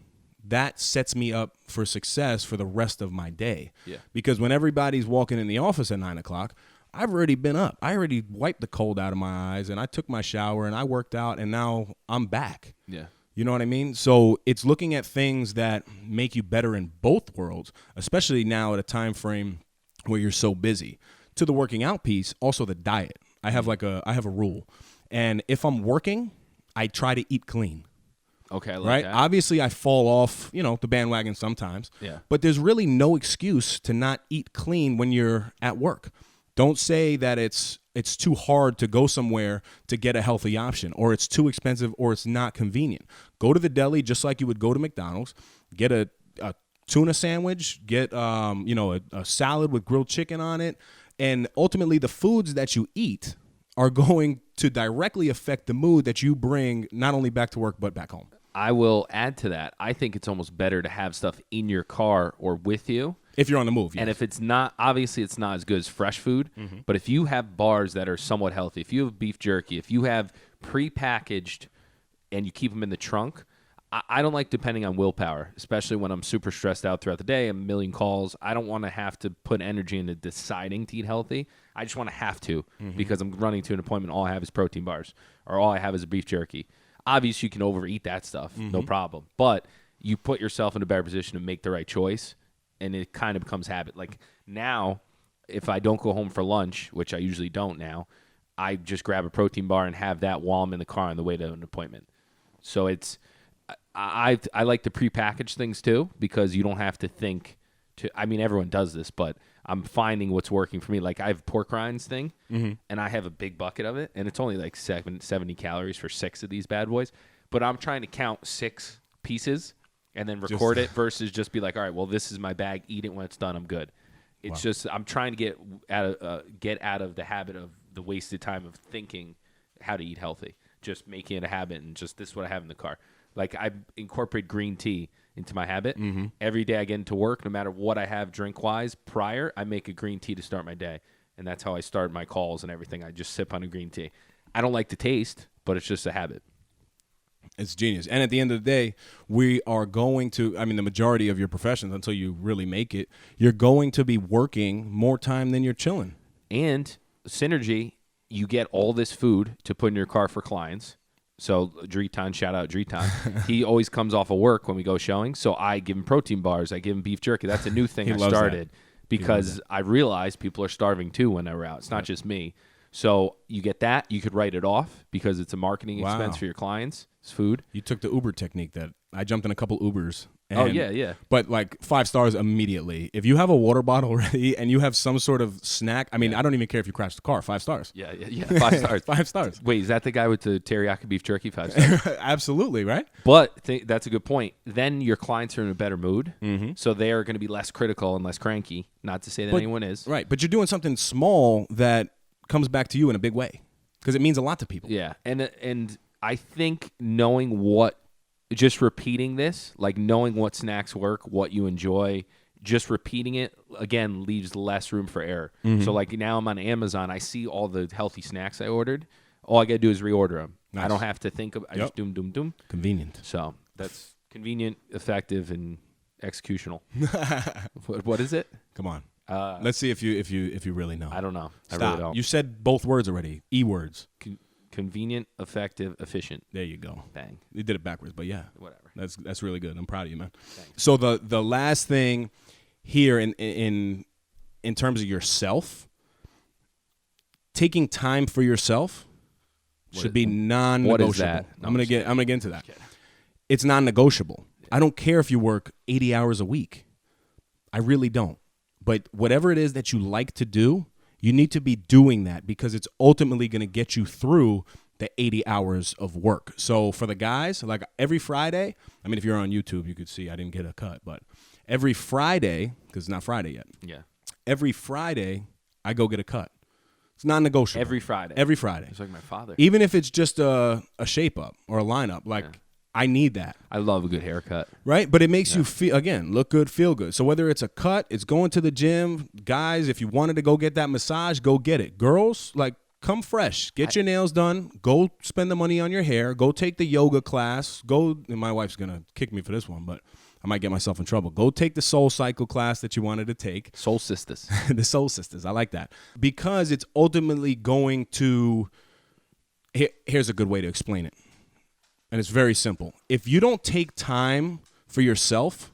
that sets me up for success for the rest of my day. Yeah. Because when everybody's walking in the office at 9 o'clock, I've already been up. I already wiped the cold out of my eyes, and I took my shower, and I worked out, and now I'm back. Yeah. You know what I mean? So it's looking at things that make you better in both worlds, especially now at a time frame where you're so busy. To the working out piece, also the diet. I have a rule. And if I'm working, I try to eat clean. Okay, I like right? that. Obviously, I fall off, the bandwagon sometimes. Yeah. But there's really no excuse to not eat clean when you're at work. Don't say that it's too hard to go somewhere to get a healthy option, or it's too expensive, or it's not convenient. Go to the deli just like you would go to McDonald's. Get a tuna sandwich. Get a salad with grilled chicken on it. And ultimately, the foods that you eat are going to directly affect the mood that you bring not only back to work but back home. I will add to that. I think it's almost better to have stuff in your car or with you. If you're on the move, yes. And if it's not, obviously it's not as good as fresh food, but if you have bars that are somewhat healthy, if you have beef jerky, if you have prepackaged and you keep them in the trunk, I don't like depending on willpower, especially when I'm super stressed out throughout the day, a million calls. I don't want to have to put energy into deciding to eat healthy. I just want to have to because I'm running to an appointment. All I have is protein bars, or all I have is a beef jerky. Obviously, you can overeat that stuff, no problem. But you put yourself in a better position to make the right choice, and it kind of becomes habit. Like now, if I don't go home for lunch, which I usually don't now, I just grab a protein bar and have that while I'm in the car on the way to an appointment. So it's I like to prepackage things too, because you don't have to think to. I mean, everyone does this, but I'm finding what's working for me. Like I have pork rinds thing, and I have a big bucket of it, and it's only like 70 calories for 6 of these bad boys. But I'm trying to count 6 pieces and then record it versus just be like, all right, well, this is my bag. Eat it when it's done. I'm good. It's just I'm trying to get out of the habit of the wasted time of thinking how to eat healthy. Just making it a habit, and just this is what I have in the car. Like I incorporate green tea into my habit. Every day I get into work, no matter what I have drink-wise prior, I make a green tea to start my day. And that's how I start my calls and everything. I just sip on a green tea. I don't like the taste, but it's just a habit. It's genius. And at the end of the day, we are going to, the majority of your professions, until you really make it, you're going to be working more time than you're chilling. And synergy, you get all this food to put in your car for clients. So Dritan, shout out Dritan. He always comes off of work when we go showing. So I give him protein bars. I give him beef jerky. That's a new thing I started because I realized people are starving too when they're out. It's not just me. So you get that. You could write it off because it's a marketing expense for your clients. It's food. You took the Uber technique that I jumped in a couple Ubers. And, yeah. But like 5 stars immediately. If you have a water bottle ready and you have some sort of snack, I don't even care if you crash the car. 5 stars. Yeah. 5 stars. 5 stars. Wait, is that the guy with the teriyaki beef jerky? 5 stars. Absolutely, right? But that's a good point. Then your clients are in a better mood, so they are going to be less critical and less cranky. Not to say that anyone is. Right, but you're doing something small that comes back to you in a big way because it means a lot to people. Yeah, and I think just repeating this, like knowing what snacks work, what you enjoy, just repeating it, again, leaves less room for error. So like now I'm on Amazon, I see all the healthy snacks I ordered. All I got to do is reorder them. Nice. I don't have to think of I just doom. Convenient. So that's convenient, effective, and executional. What is it? Come on. Let's see if you really know. I don't know. Stop. I really don't. You said both words already. E words. Convenient, effective, efficient. There you go. Bang. You did it backwards, but yeah. Whatever. That's really good. I'm proud of you, man. Thanks. So the last thing here in terms of yourself, taking time for yourself should be non-negotiable. What is that? No, I'm gonna get into that. Okay. It's non-negotiable. Yeah. I don't care if you work 80 hours a week. I really don't. But whatever it is that you like to do, you need to be doing that because it's ultimately going to get you through the 80 hours of work. So for the guys, like every Friday, I mean, if you're on YouTube, you could see I didn't get a cut, but every Friday, because it's not Friday yet. Yeah. Every Friday, I go get a cut. It's non-negotiable. Every Friday. Every Friday. It's like my father. Even if it's just a shape-up or a lineup, like I need that. I love a good haircut. Right? But it makes you feel, again, look good, feel good. So whether it's a cut, it's going to the gym. Guys, if you wanted to go get that massage, go get it. Girls, like, come fresh. Get your nails done. Go spend the money on your hair. Go take the yoga class. Go, and my wife's going to kick me for this one, but I might get myself in trouble. Go take the Soul Cycle class that you wanted to take. Soul Sisters. The Soul Sisters. I like that. Because it's ultimately going to, here's a good way to explain it. And it's very simple. If you don't take time for yourself,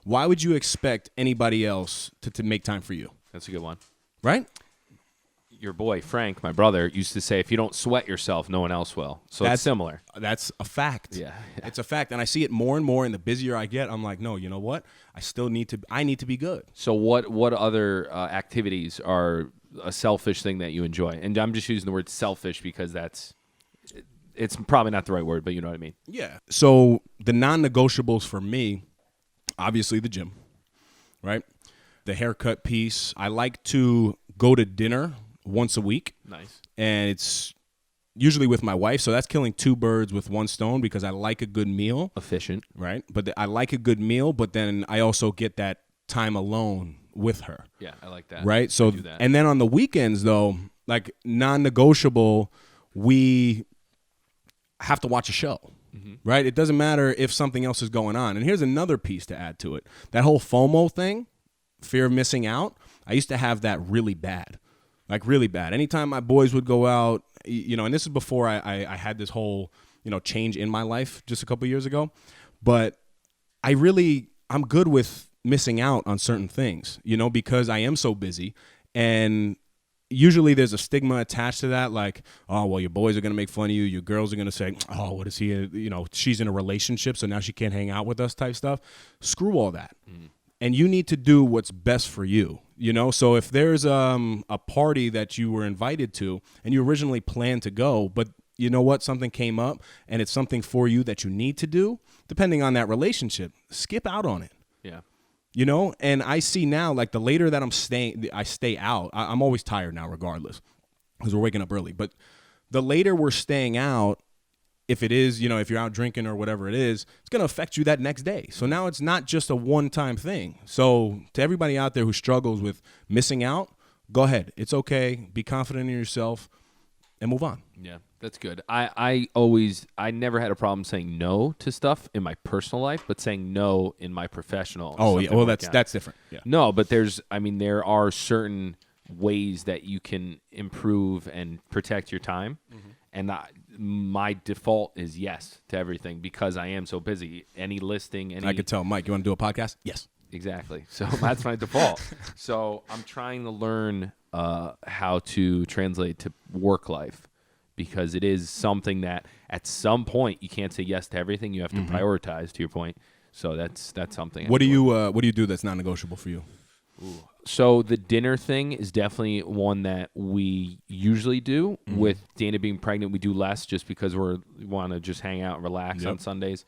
why would you expect anybody else to make time for you? That's a good one. Right? Your boy, Frank, my brother, used to say, if you don't sweat yourself, no one else will. So that's similar. That's a fact. Yeah. It's a fact. And I see it more and more, and the busier I get, I'm like, no, you know what? I need to be good. So what other activities are a selfish thing that you enjoy? And I'm just using the word selfish because it's probably not the right word, but you know what I mean. Yeah. So the non-negotiables for me, obviously the gym, right? The haircut piece. I like to go to dinner once a week. Nice. And it's usually with my wife, so that's killing two birds with one stone because I like a good meal. Efficient. Right? But I like a good meal, but then I also get that time alone with her. Yeah, I like that. Right? So, do that. and then on the weekends, though, like non-negotiable, we have to watch a show. Right? It doesn't matter if something else is going on. And here's another piece to add to it. That whole FOMO thing, fear of missing out, I used to have that really bad. Like really bad. Anytime my boys would go out, and this is before I had this whole, change in my life just a couple years ago. But I'm good with missing out on certain things, because I am so busy. And usually there's a stigma attached to that. Like, oh, well, your boys are going to make fun of you. Your girls are going to say, oh, what is he? She's in a relationship, so now she can't hang out with us type stuff. Screw all that. And you need to do what's best for you, So if there's a party that you were invited to and you originally planned to go, but you know what, something came up and it's something for you that you need to do, depending on that relationship, skip out on it. Yeah. And I see now, like the later that I stay out, I'm always tired now regardless because we're waking up early. But the later we're staying out, if it is, if you're out drinking or whatever it is, it's going to affect you that next day. So now it's not just a one-time thing. So to everybody out there who struggles with missing out, go ahead. It's okay. Be confident in yourself and move on. Yeah, that's good. I never had a problem saying no to stuff in my personal life, but saying no in my professional. Oh, yeah. Well, that's different. Yeah. No, but there are certain ways that you can improve and protect your time. And my default is yes to everything because I am so busy. Any listing, I could tell Mike, you want to do a podcast? Yes. Exactly. So that's my default. So I'm trying to learn how to translate to work life because it is something that at some point you can't say yes to everything. You have to prioritize, to your point. So that's something. What do you do that's non-negotiable for you? Ooh. So the dinner thing is definitely one that we usually do. With Dana being pregnant, we do less just because we want to just hang out and relax on Sundays,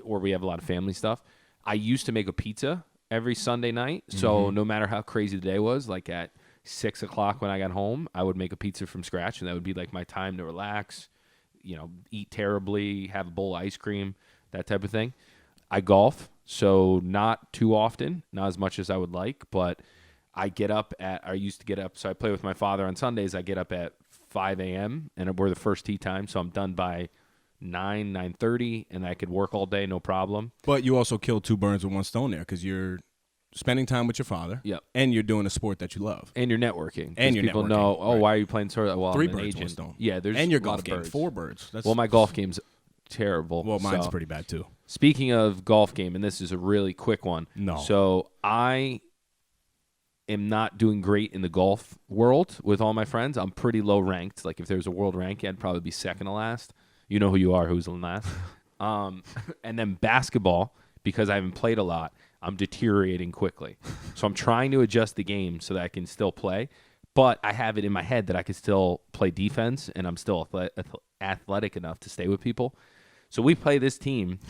or we have a lot of family stuff. I used to make a pizza every Sunday night, so no matter how crazy the day was, like at 6 o'clock when I got home, I would make a pizza from scratch, and that would be like my time to relax, eat terribly, have a bowl of ice cream, that type of thing. I golf, so not too often, not as much as I would like, but I used to get up, so I play with my father on Sundays. I get up at 5 a.m., and we're the first tee time, so I'm done by 9:30, and I could work all day, no problem. But you also kill two birds with one stone there because you're spending time with your father, and you're doing a sport that you love. And you're networking. And people know, why are you playing so well? Three I'm an birds, agent. one stone. Yeah, there's and your a golf lot of game, birds. 4 birds. Well, my golf game's terrible. Well, mine's pretty bad too. Speaking of golf game, and this is a really quick one. No. So I am not doing great in the golf world with all my friends. I'm pretty low ranked. Like if there's a world ranking, I'd probably be second to last. You know who you are, who's in last. And then basketball, because I haven't played a lot, I'm deteriorating quickly. So I'm trying to adjust the game so that I can still play, but I have it in my head that I can still play defense and I'm still athletic enough to stay with people. So we play this team,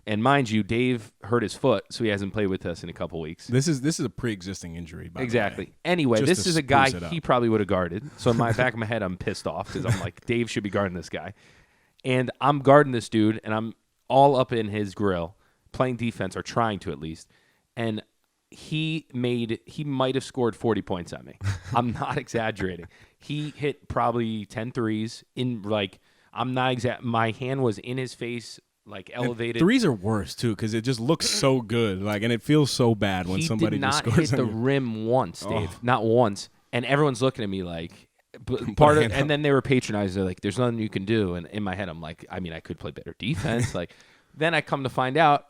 and mind you, Dave hurt his foot, so he hasn't played with us in a couple weeks. This is a pre-existing injury, by Exactly. the way. Anyway, Just this to is a guy spruce it up. he probably would have guarded. So in my back of my head, I'm pissed off because I'm like, Dave should be guarding this guy. And I'm guarding this dude, and I'm all up in his grill, playing defense, or trying to at least. And he might have scored 40 points on me. I'm not exaggerating. He hit probably 10 threes in like, I'm not exact. My hand was in his face, like elevated. And threes are worse too because it just looks so good, like, and it feels so bad when somebody just scores. He did not hit the on you. rim once, Dave. Oh. Not once. And everyone's looking at me like, and then they were patronizing. They're like, "There's nothing you can do." And in my head, I'm like, I mean, I could play better defense. Like, then I come to find out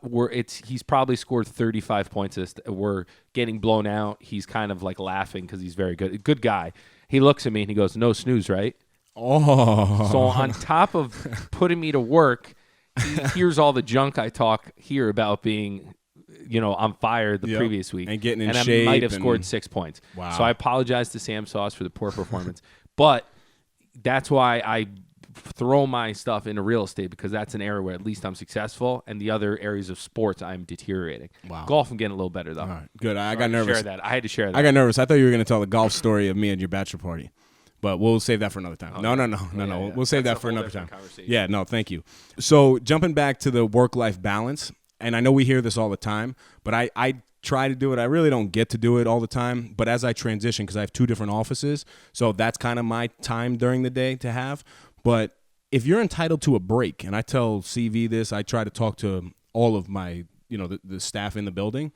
he's probably scored 35 points. We're getting blown out. He's kind of like laughing because he's very good guy. He looks at me and he goes, "No snooze, right?" Oh. So on top of putting me to work, he hears all the junk I talk here about being, on fire the previous week. And getting in and shape. I might have scored 6 points. Wow. So I apologize to Sam Sauce for the poor performance. But that's why I throw my stuff into real estate, because that's an area where at least I'm successful, and the other areas of sports I'm deteriorating. Wow. Golf, I'm getting a little better, though. All right, good. I So got nervous. I had to share that. I got nervous. I thought you were going to tell the golf story of me and your bachelor party. But we'll save that for another time. No. Yeah. We'll save That's that for a whole another time. different conversation. Yeah, no, thank you. So jumping back to the work-life balance, and I know we hear this all the time, but I try to do it. I really don't get to do it all the time. But as I transition, because I have 2 different offices, so that's kind of my time during the day to have. But if you're entitled to a break, and I tell CV this, I try to talk to all of my, the staff in the building,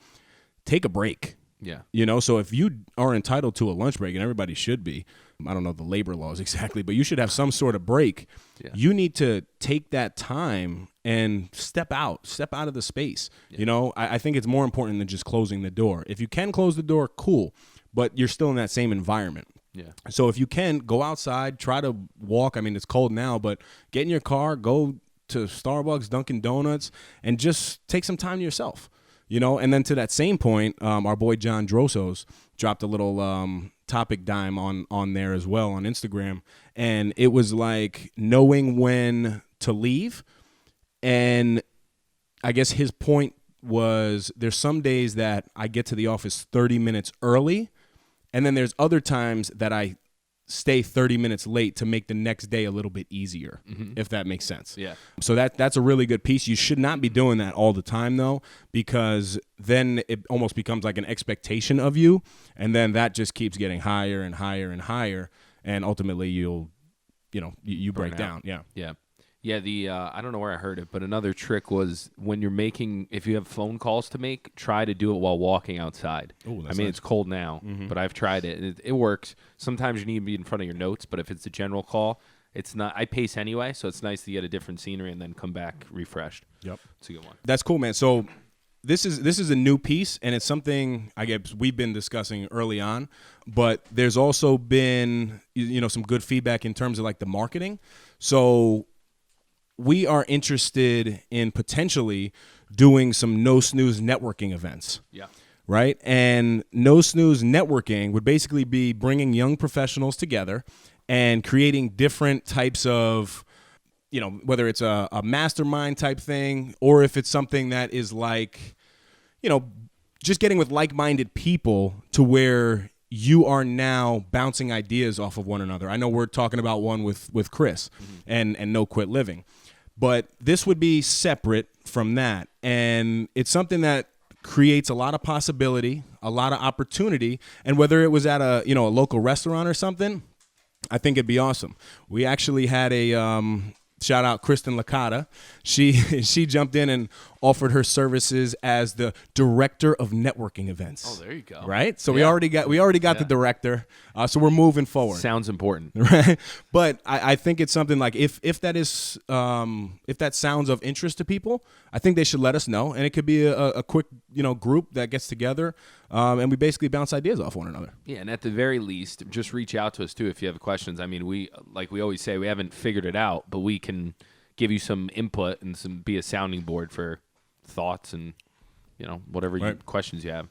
take a break. Yeah. So if you are entitled to a lunch break, and everybody should be, I don't know the labor laws exactly, but you should have some sort of break. Yeah. You need to take that time and step out of the space. Yeah. I think it's more important than just closing the door. If you can close the door, cool, but you're still in that same environment. Yeah. So if you can, go outside, try to walk. I mean, it's cold now, but get in your car, go to Starbucks, Dunkin' Donuts, and just take some time to yourself. And then to that same point, our boy John Drosos dropped a little topic dime on there as well on Instagram. And it was like knowing when to leave. And I guess his point was there's some days that I get to the office 30 minutes early. And then there's other times that I stay 30 minutes late to make the next day a little bit easier, if that makes sense. Yeah. So that's a really good piece. You should not be doing that all the time, though, because then it almost becomes like an expectation of you, and then that just keeps getting higher and higher and higher, and ultimately you break down. Yeah. Yeah. Yeah, I don't know where I heard it, but another trick was when if you have phone calls to make, try to do it while walking outside. Ooh, I mean, nice. it's cold now, but I've tried it. It works. Sometimes you need to be in front of your notes, but if it's a general call, it's not. I pace anyway, so it's nice to get a different scenery and then come back refreshed. Yep. It's a good one. That's cool, man. So this is a new piece, and it's something I guess we've been discussing early on, but there's also been some good feedback in terms of like the marketing. So we are interested in potentially doing some No Snooze networking events. Yeah. Right? And No Snooze networking would basically be bringing young professionals together and creating different types of, whether it's a mastermind type thing or if it's something that is like, just getting with like-minded people to where you are now bouncing ideas off of one another. I know we're talking about one with Chris and No Quit Living. But this would be separate from that. And it's something that creates a lot of possibility, a lot of opportunity. And whether it was at a local restaurant or something, I think it'd be awesome. We actually had a shout out Kristen Licata. She jumped in and offered her services as the director of networking events. Oh, there you go. Right? So Yeah. we already got the director. So we're moving forward. Sounds important. Right. But I think it's something like if that is if that sounds of interest to people, I think they should let us know. And it could be a quick, group that gets together and we basically bounce ideas off one another. Yeah, and at the very least, just reach out to us too if you have questions. I mean, we always say, we haven't figured it out, but we can give you some input and be a sounding board for thoughts and whatever Right. questions you have.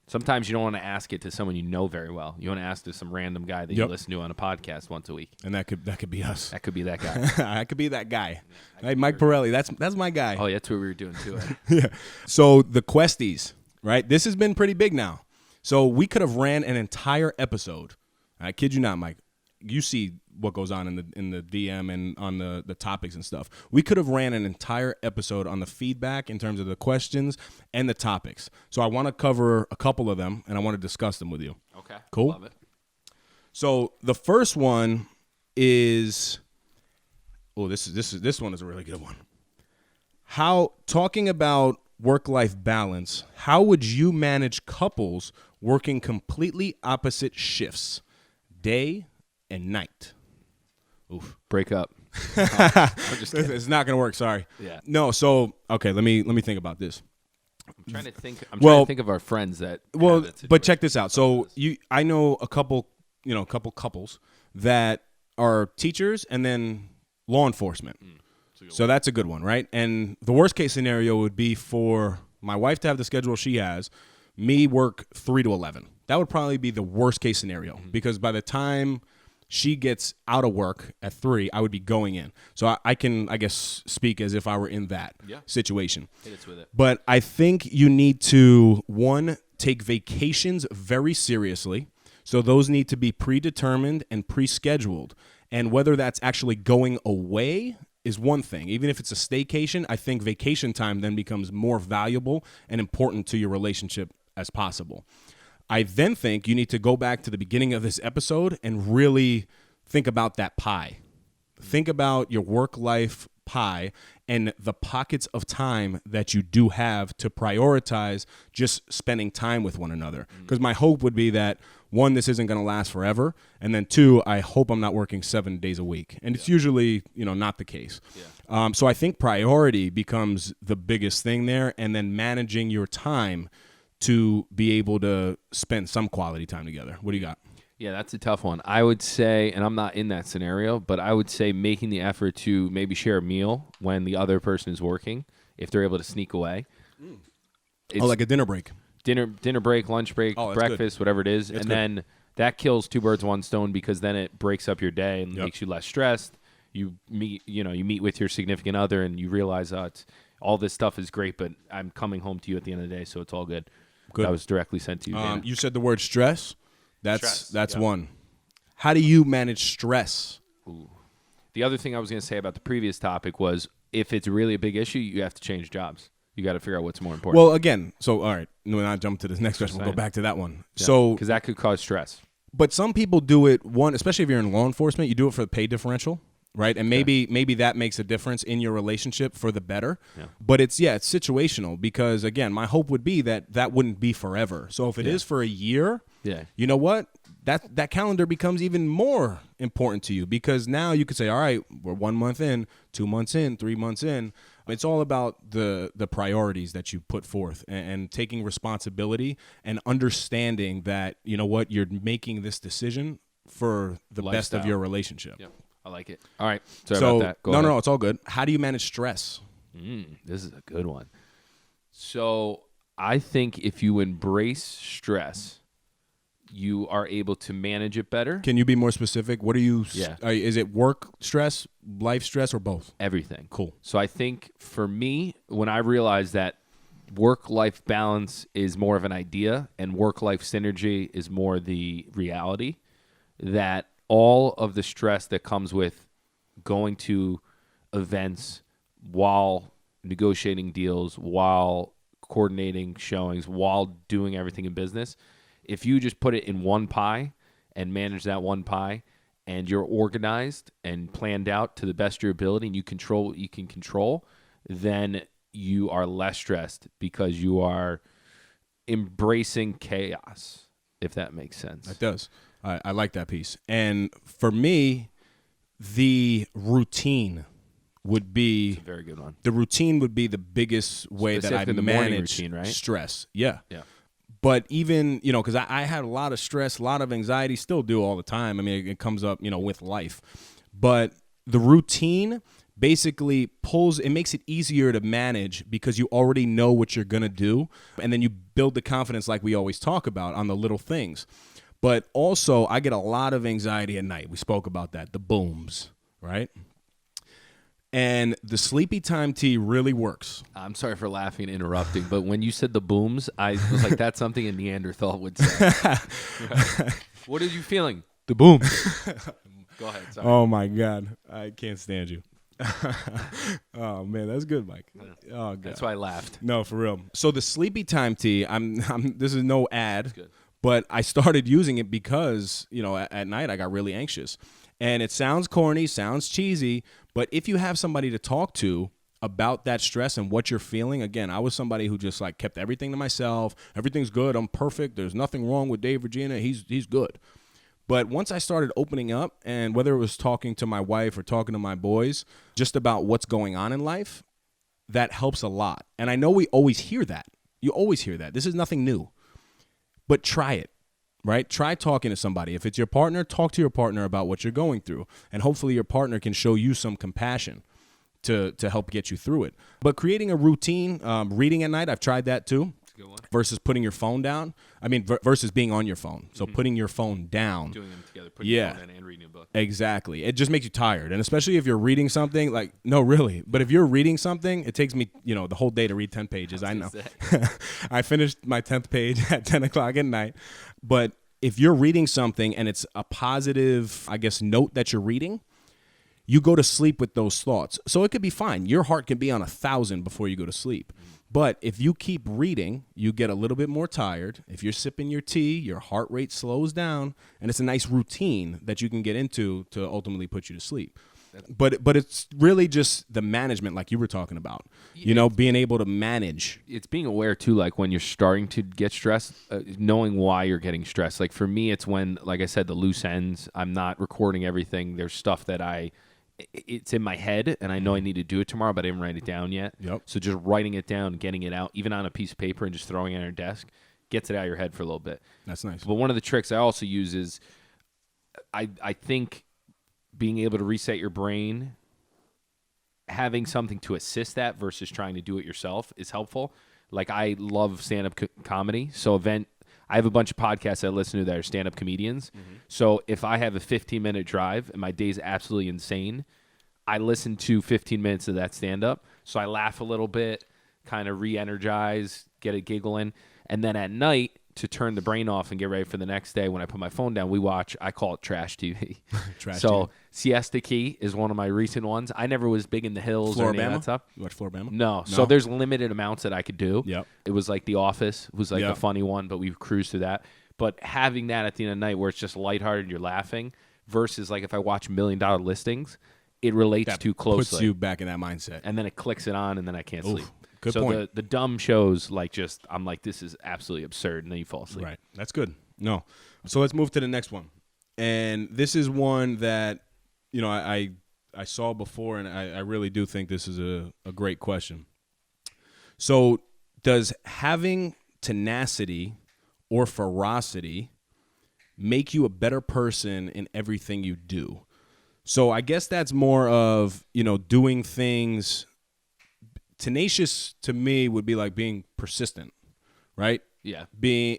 Sometimes you don't want to ask it to someone you know very well. You want to ask to some random guy that you listen to on a podcast once a week. And that could be us. That could be that guy. I could be that guy. Hey, Mike Pirelli, that's my guy. Oh, yeah, that's what we were doing too. Yeah. So the questies, right? This has been pretty big now. So we could have ran an entire episode. I kid you not, Mike. You see what goes on in the DM and on the topics and stuff. We could have ran an entire episode on the feedback in terms of the questions and the topics. So I want to cover a couple of them, and I want to discuss them with you. Okay. Cool? Love it. So the first one is, this one is a really good one. Talking about work-life balance, how would you manage couples working completely opposite shifts, day and night? Oof. Break up. It's not going to work, sorry. Yeah. No, so, okay, let me think about this. I'm trying to think of our friends that have that But situation. check this out. So I know a couple couples that are teachers and then law enforcement. So that's a good one, right? And the worst case scenario would be for my wife to have the schedule she has, me work 3 to 11. That would probably be the worst case scenario because by the time she gets out of work at 3, I would be going in. So I can, I guess, speak as if I were in that situation. Hit us with it. But I think you need to, one, take vacations very seriously. So those need to be predetermined and pre-scheduled. And whether that's actually going away is one thing. Even if it's a staycation, I think vacation time then becomes more valuable and important to your relationship as possible. I then think you need to go back to the beginning of this episode and really think about that pie. Think about your work-life pie and the pockets of time that you do have to prioritize just spending time with one another. Because my hope would be that, one, this isn't going to last forever, and then two, I hope I'm not working 7 days a week. And it's usually, not the case. Yeah. So I think priority becomes the biggest thing there, and then managing your time to be able to spend some quality time together. What do you got? Yeah, that's a tough one. I would say, and I'm not in that scenario, but I would say making the effort to maybe share a meal when the other person is working, if they're able to sneak away. Like a dinner break. Dinner break, lunch break, Oh, that's breakfast, whatever it is. That's and good. then that kills two birds, one stone because then it breaks up your day and makes you less stressed. You meet with your significant other and you realize all this stuff is great, but I'm coming home to you at the end of the day, so it's all good. Good. That was directly sent to you, Dana. You said the word stress. That's Stress, one. How do you manage stress? The other thing I was going to say about the previous topic was if it's really a big issue, you have to change jobs. You got to figure out what's more important. Well, again, so all right, when I jump to this next question, we'll go back to that one. Yeah, So, because that could cause stress. but some people do it, especially if you're in law enforcement, you do it for the pay differential, right? And maybe that makes a difference in your relationship for the better. Yeah. But it's situational because, again, my hope would be that wouldn't be forever. So if it is for a year, you know what? That calendar becomes even more important to you because now you could say, all right, we're 1 month in, 2 months in, 3 months in. It's all about the priorities that you put forth and taking responsibility and understanding that, you know what, you're making this decision for the best of your relationship. Yeah, I like it. All right. Sorry about that. Go ahead. No, it's all good. How do you manage stress? This is a good one. So I think if you embrace stress, you are able to manage it better. Can you be more specific? What are you? Yeah. Is it work stress, life stress, or both? Everything. Cool. So I think for me, when I realized that work-life balance is more of an idea and work-life synergy is more the reality, that all of the stress that comes with going to events while negotiating deals, while coordinating showings, while doing everything in business, if you just put it in one pie and manage that one pie and you're organized and planned out to the best of your ability and you control what you can control, then you are less stressed because you are embracing chaos, if that makes sense. It does. I like that piece. And for me, the routine would be It's a very good one. the routine would be the biggest way that I Specifically the morning manage routine, right? stress. Yeah. Yeah. But even, because I had a lot of stress, a lot of anxiety, still do all the time. I mean, it comes up, with life. But the routine basically it makes it easier to manage because you already know what you're going to do. And then you build the confidence like we always talk about on the little things. But also, I get a lot of anxiety at night. We spoke about that, the booms, right? And the sleepy time tea really works. I'm sorry for laughing and interrupting, but when you said the booms, I was like, that's something a Neanderthal would say. What are you feeling? The booms. Go ahead. Sorry. Oh, my God. I can't stand you. Oh, man, that's good, Mike. Oh, God. That's why I laughed. No, for real. So the sleepy time tea, this is no ad, but I started using it because, at night I got really anxious. And it sounds corny, sounds cheesy, but if you have somebody to talk to about that stress and what you're feeling, again, I was somebody who just like kept everything to myself. Everything's good. I'm perfect. There's nothing wrong with Dave Regina. He's good. But once I started opening up, and whether it was talking to my wife or talking to my boys just about what's going on in life, that helps a lot. And I know we always hear that. You always hear that. This is nothing new. But try it. Right? Try talking to somebody. If it's your partner, talk to your partner about what you're going through. And hopefully your partner can show you some compassion to help get you through it. But creating a routine, reading at night, I've tried that too. That's a good one. Versus putting your phone down. I mean, versus being on your phone. So putting your phone down. Doing them together. Putting your phone down and reading a book. Exactly. It just makes you tired. And especially if you're reading something, like, no, really. But if you're reading something, it takes me, the whole day to read 10 pages. I know. I finished my 10th page at 10 o'clock at night. But if you're reading something and it's a positive, I guess, note that you're reading, you go to sleep with those thoughts. So it could be fine. Your heart can be on 1,000 before you go to sleep. But if you keep reading, you get a little bit more tired. If you're sipping your tea, your heart rate slows down, and it's a nice routine that you can get into to ultimately put you to sleep. But it's really just the management, like you were talking about, being able to manage. It's being aware, too, like when you're starting to get stressed, knowing why you're getting stressed. Like for me, it's when, like I said, the loose ends, I'm not recording everything. There's stuff that it's in my head, and I know I need to do it tomorrow, but I didn't write it down yet. Yep. So just writing it down, getting it out, even on a piece of paper and just throwing it on your desk, gets it out of your head for a little bit. That's nice. But one of the tricks I also use is I think being able to reset your brain, having something to assist that versus trying to do it yourself is helpful. Like I love stand-up comedy. So I have a bunch of podcasts I listen to that are stand-up comedians. Mm-hmm. So if I have a 15-minute drive and my day's absolutely insane, I listen to 15 minutes of that stand-up. So I laugh a little bit, kind of re-energize, get a giggle in. And then at night, to turn the brain off and get ready for the next day, when I put my phone down, I call it trash TV. TV. Siesta Key is one of my recent ones. I never was big in the hills or any of that stuff. You watch Floribama? No. So there's limited amounts that I could do. Yep. It was like The Office. It was like a funny one, but we cruised through that. But having that at the end of the night where it's just lighthearted and you're laughing versus like if I watch $1 Million Listings, it relates too closely. Puts you back in that mindset. And then it clicks it on and then I can't sleep. Good point. The dumb shows, I'm like, this is absolutely absurd, and then you fall asleep. Right. That's good. No. So let's move to the next one. And this is one that, I saw before, and I really do think this is a great question. So does having tenacity or ferocity make you a better person in everything you do? So I guess that's more of, doing things. Tenacious to me would be like being persistent, right? Yeah.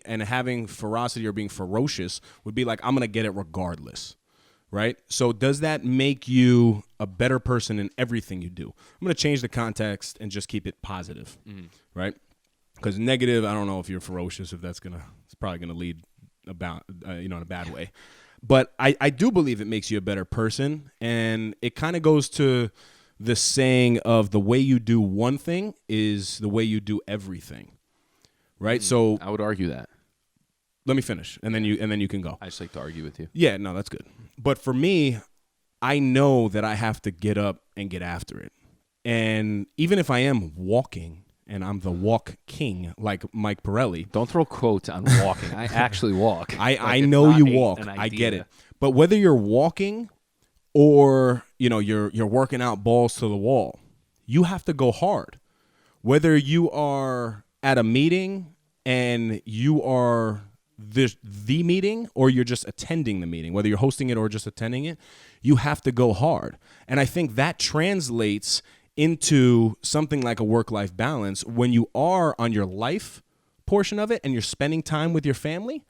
And having ferocity or being ferocious would be like, I'm going to get it regardless, right? So does that make you a better person in everything you do? I'm going to change the context and just keep it positive, right? Because negative, I don't know if you're ferocious, if it's probably going to lead in a bad way. But I do believe it makes you a better person, and it kind of goes to the saying of the way you do one thing is the way you do everything, right? So I would argue that. Let me finish, and then you can go. I just like to argue with you. Yeah, no, that's good. But for me, I know that I have to get up and get after it. And even if I am walking, and I'm the walk king, like Mike Pirelli. Don't throw quotes on walking. I actually walk. I know you walk. I get it. But whether you're walking or you're working out balls to the wall, you have to go hard. Whether you are at a meeting and you are the meeting or you're just attending the meeting, whether you're hosting it or just attending it, you have to go hard. And I think that translates into something like a work-life balance. When you are on your life portion of it and you're spending time with your family,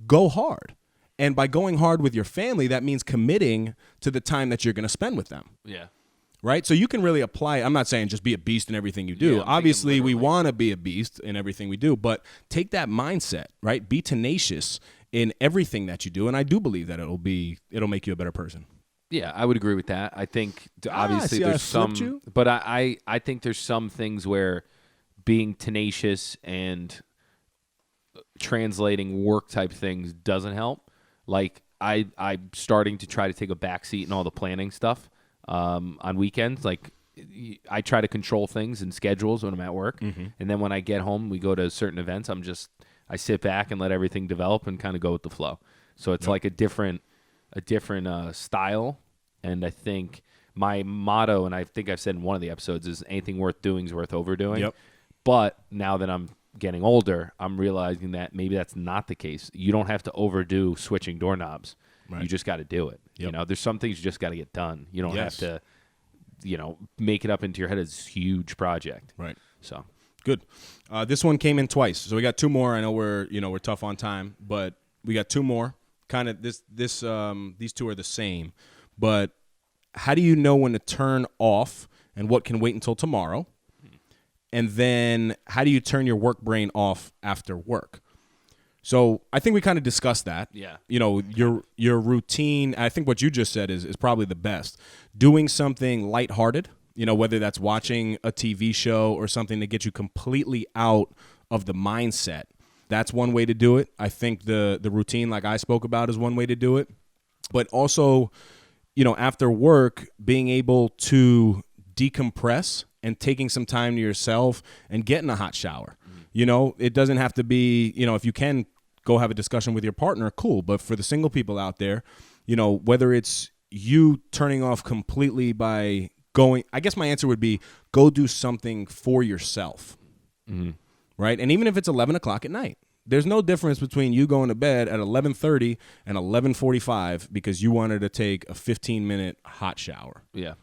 go hard. And by going hard with your family, that means committing to the time that you're going to spend with them. Yeah. Right? So you can really apply. I'm not saying just be a beast in everything you do. Yeah, obviously, we want to be a beast in everything we do, but take that mindset, right? Be tenacious in everything that you do. And I do believe that it'll make you a better person. Yeah, I would agree with that. I think obviously there's some, but I think there's some things where being tenacious and translating work type things doesn't help. Like I'm starting to try to take a backseat in all the planning stuff on weekends. Like I try to control things and schedules when I'm at work, and then when I get home, we go to certain events. I sit back and let everything develop and kind of go with the flow. So it's like a different style. And I think my motto, and I think I've said in one of the episodes, is anything worth doing is worth overdoing. Yep. But now that I'm getting older, I'm realizing that maybe that's not the case. You don't have to overdo switching doorknobs. Right. You just got to do it. Yep. You know, there's some things you just got to get done. You don't have to, make it up into your head as this huge project. Right. So good. This one came in twice, so we got two more. I know we're tough on time, but we got two more. Kind of these two are the same, but how do you know when to turn off and what can wait until tomorrow? And then how do you turn your work brain off after work? So I think we kind of discussed that. Yeah. Your routine, I think what you just said is probably the best. Doing something lighthearted, whether that's watching a TV show or something to get you completely out of the mindset. That's one way to do it. I think the routine, like I spoke about, is one way to do it. But also, after work, being able to decompress and taking some time to yourself and getting a hot shower. It doesn't have to be, if you can go have a discussion with your partner, cool. But for the single people out there, whether it's you turning off completely by going, I guess my answer would be go do something for yourself. Right? And even if it's 11 o'clock at night, there's no difference between you going to bed at 11:30 and 11:45 because you wanted to take a 15-minute hot shower. Yeah.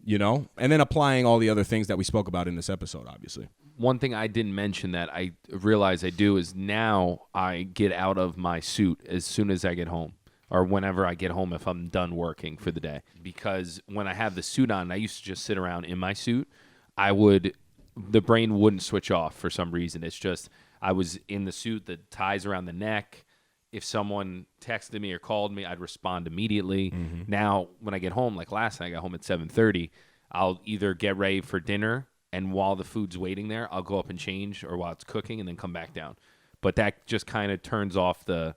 And then applying all the other things that we spoke about in this episode, obviously. One thing I didn't mention that I realize I do is now I get out of my suit as soon as I get home, or whenever I get home if I'm done working for the day. Because when I have the suit on, I used to just sit around in my suit. The brain wouldn't switch off for some reason. It's just I was in the suit, the ties around the neck. If someone texted me or called me, I'd respond immediately. Now, when I get home, like last night, I got home at 7:30, I'll either get ready for dinner, and while the food's waiting there, I'll go up and change, or while it's cooking, and then come back down. But that just kind of turns off the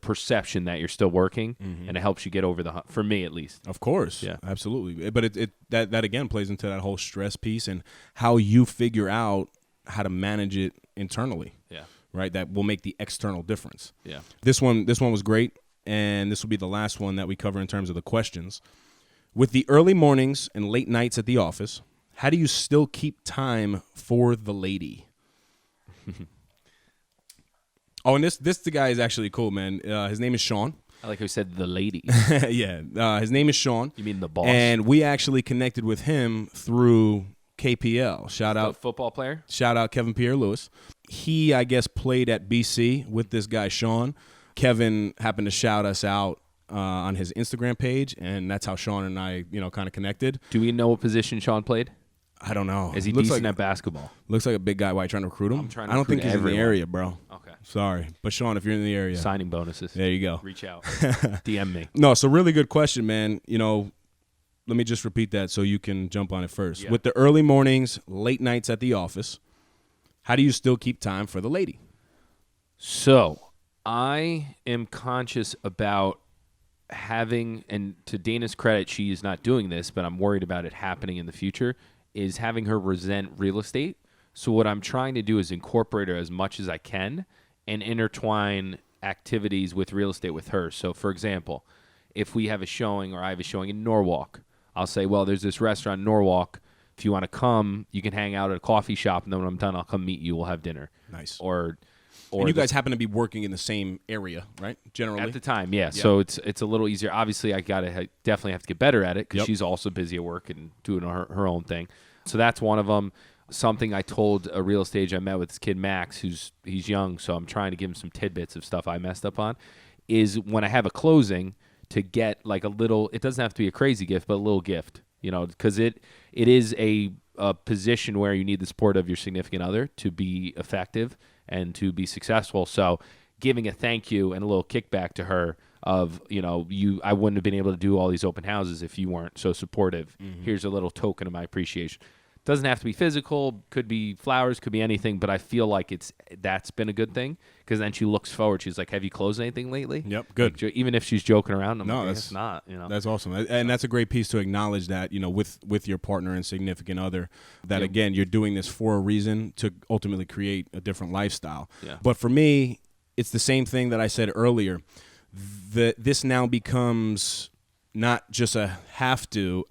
perception that you're still working, and it helps you get over the hump, for me at least. Of course. Yeah. Absolutely. But that again plays into that whole stress piece and how you figure out how to manage it internally. Yeah. Right? That will make the external difference. Yeah. This one was great, and this will be the last one that we cover in terms of the questions. With the early mornings and late nights at the office, how do you still keep time for the lady? Oh, and this the guy is actually cool, man. His name is Sean. I like how you said the lady. Yeah. His name is Sean. You mean the boss? And we actually connected with him through KPL. Shout out. Football player? Shout out Kevin Pierre-Louis. He, I guess, played at BC with this guy, Sean. Kevin happened to shout us out on his Instagram page, and that's how Sean and I, kind of connected. Do we know what position Sean played? I don't know. Is he decent at basketball? Looks like a big guy. Why, you trying to recruit him? I don't think he's in the area, bro. Okay. Sorry. But Sean, if you're in the area. Signing bonuses. There you go. Reach out. DM me. No, so really good question, man. Let me just repeat that so you can jump on it first. Yeah. With the early mornings, late nights at the office, how do you still keep time for the lady? So I am conscious about having, and to Dana's credit, she is not doing this, but I'm worried about it happening in the future, is having her resent real estate. So what I'm trying to do is incorporate her as much as I can and intertwine activities with real estate with her. So, for example, if we have a showing or I have a showing in Norwalk, I'll say, well, there's this restaurant in Norwalk. If you want to come, you can hang out at a coffee shop, and then when I'm done, I'll come meet you. We'll have dinner. Nice. Or And you guys happen to be working in the same area, right? Generally. At the time, yeah. So it's a little easier. Obviously, I definitely have to get better at it because she's also busy at work and doing her own thing. So that's one of them. Something I told a real estate agent I met with this kid, Max, he's young, so I'm trying to give him some tidbits of stuff I messed up on, is when I have a closing to get like a little, it doesn't have to be a crazy gift, but a little gift, because it is a position where you need the support of your significant other to be effective and to be successful. So giving a thank you and a little kickback to her of, I wouldn't have been able to do all these open houses if you weren't so supportive. Mm-hmm. Here's a little token of my appreciation. Doesn't have to be physical, could be flowers, could be anything, but I feel like that's been a good thing because then she looks forward. She's like, have you closed anything lately? Yep, good. Like, even if she's joking around, I'm like, that's not. That's awesome. And that's a great piece to acknowledge that, with your partner and significant other, that, again, you're doing this for a reason to ultimately create a different lifestyle. Yeah. But for me, it's the same thing that I said earlier. This now becomes not just a have to,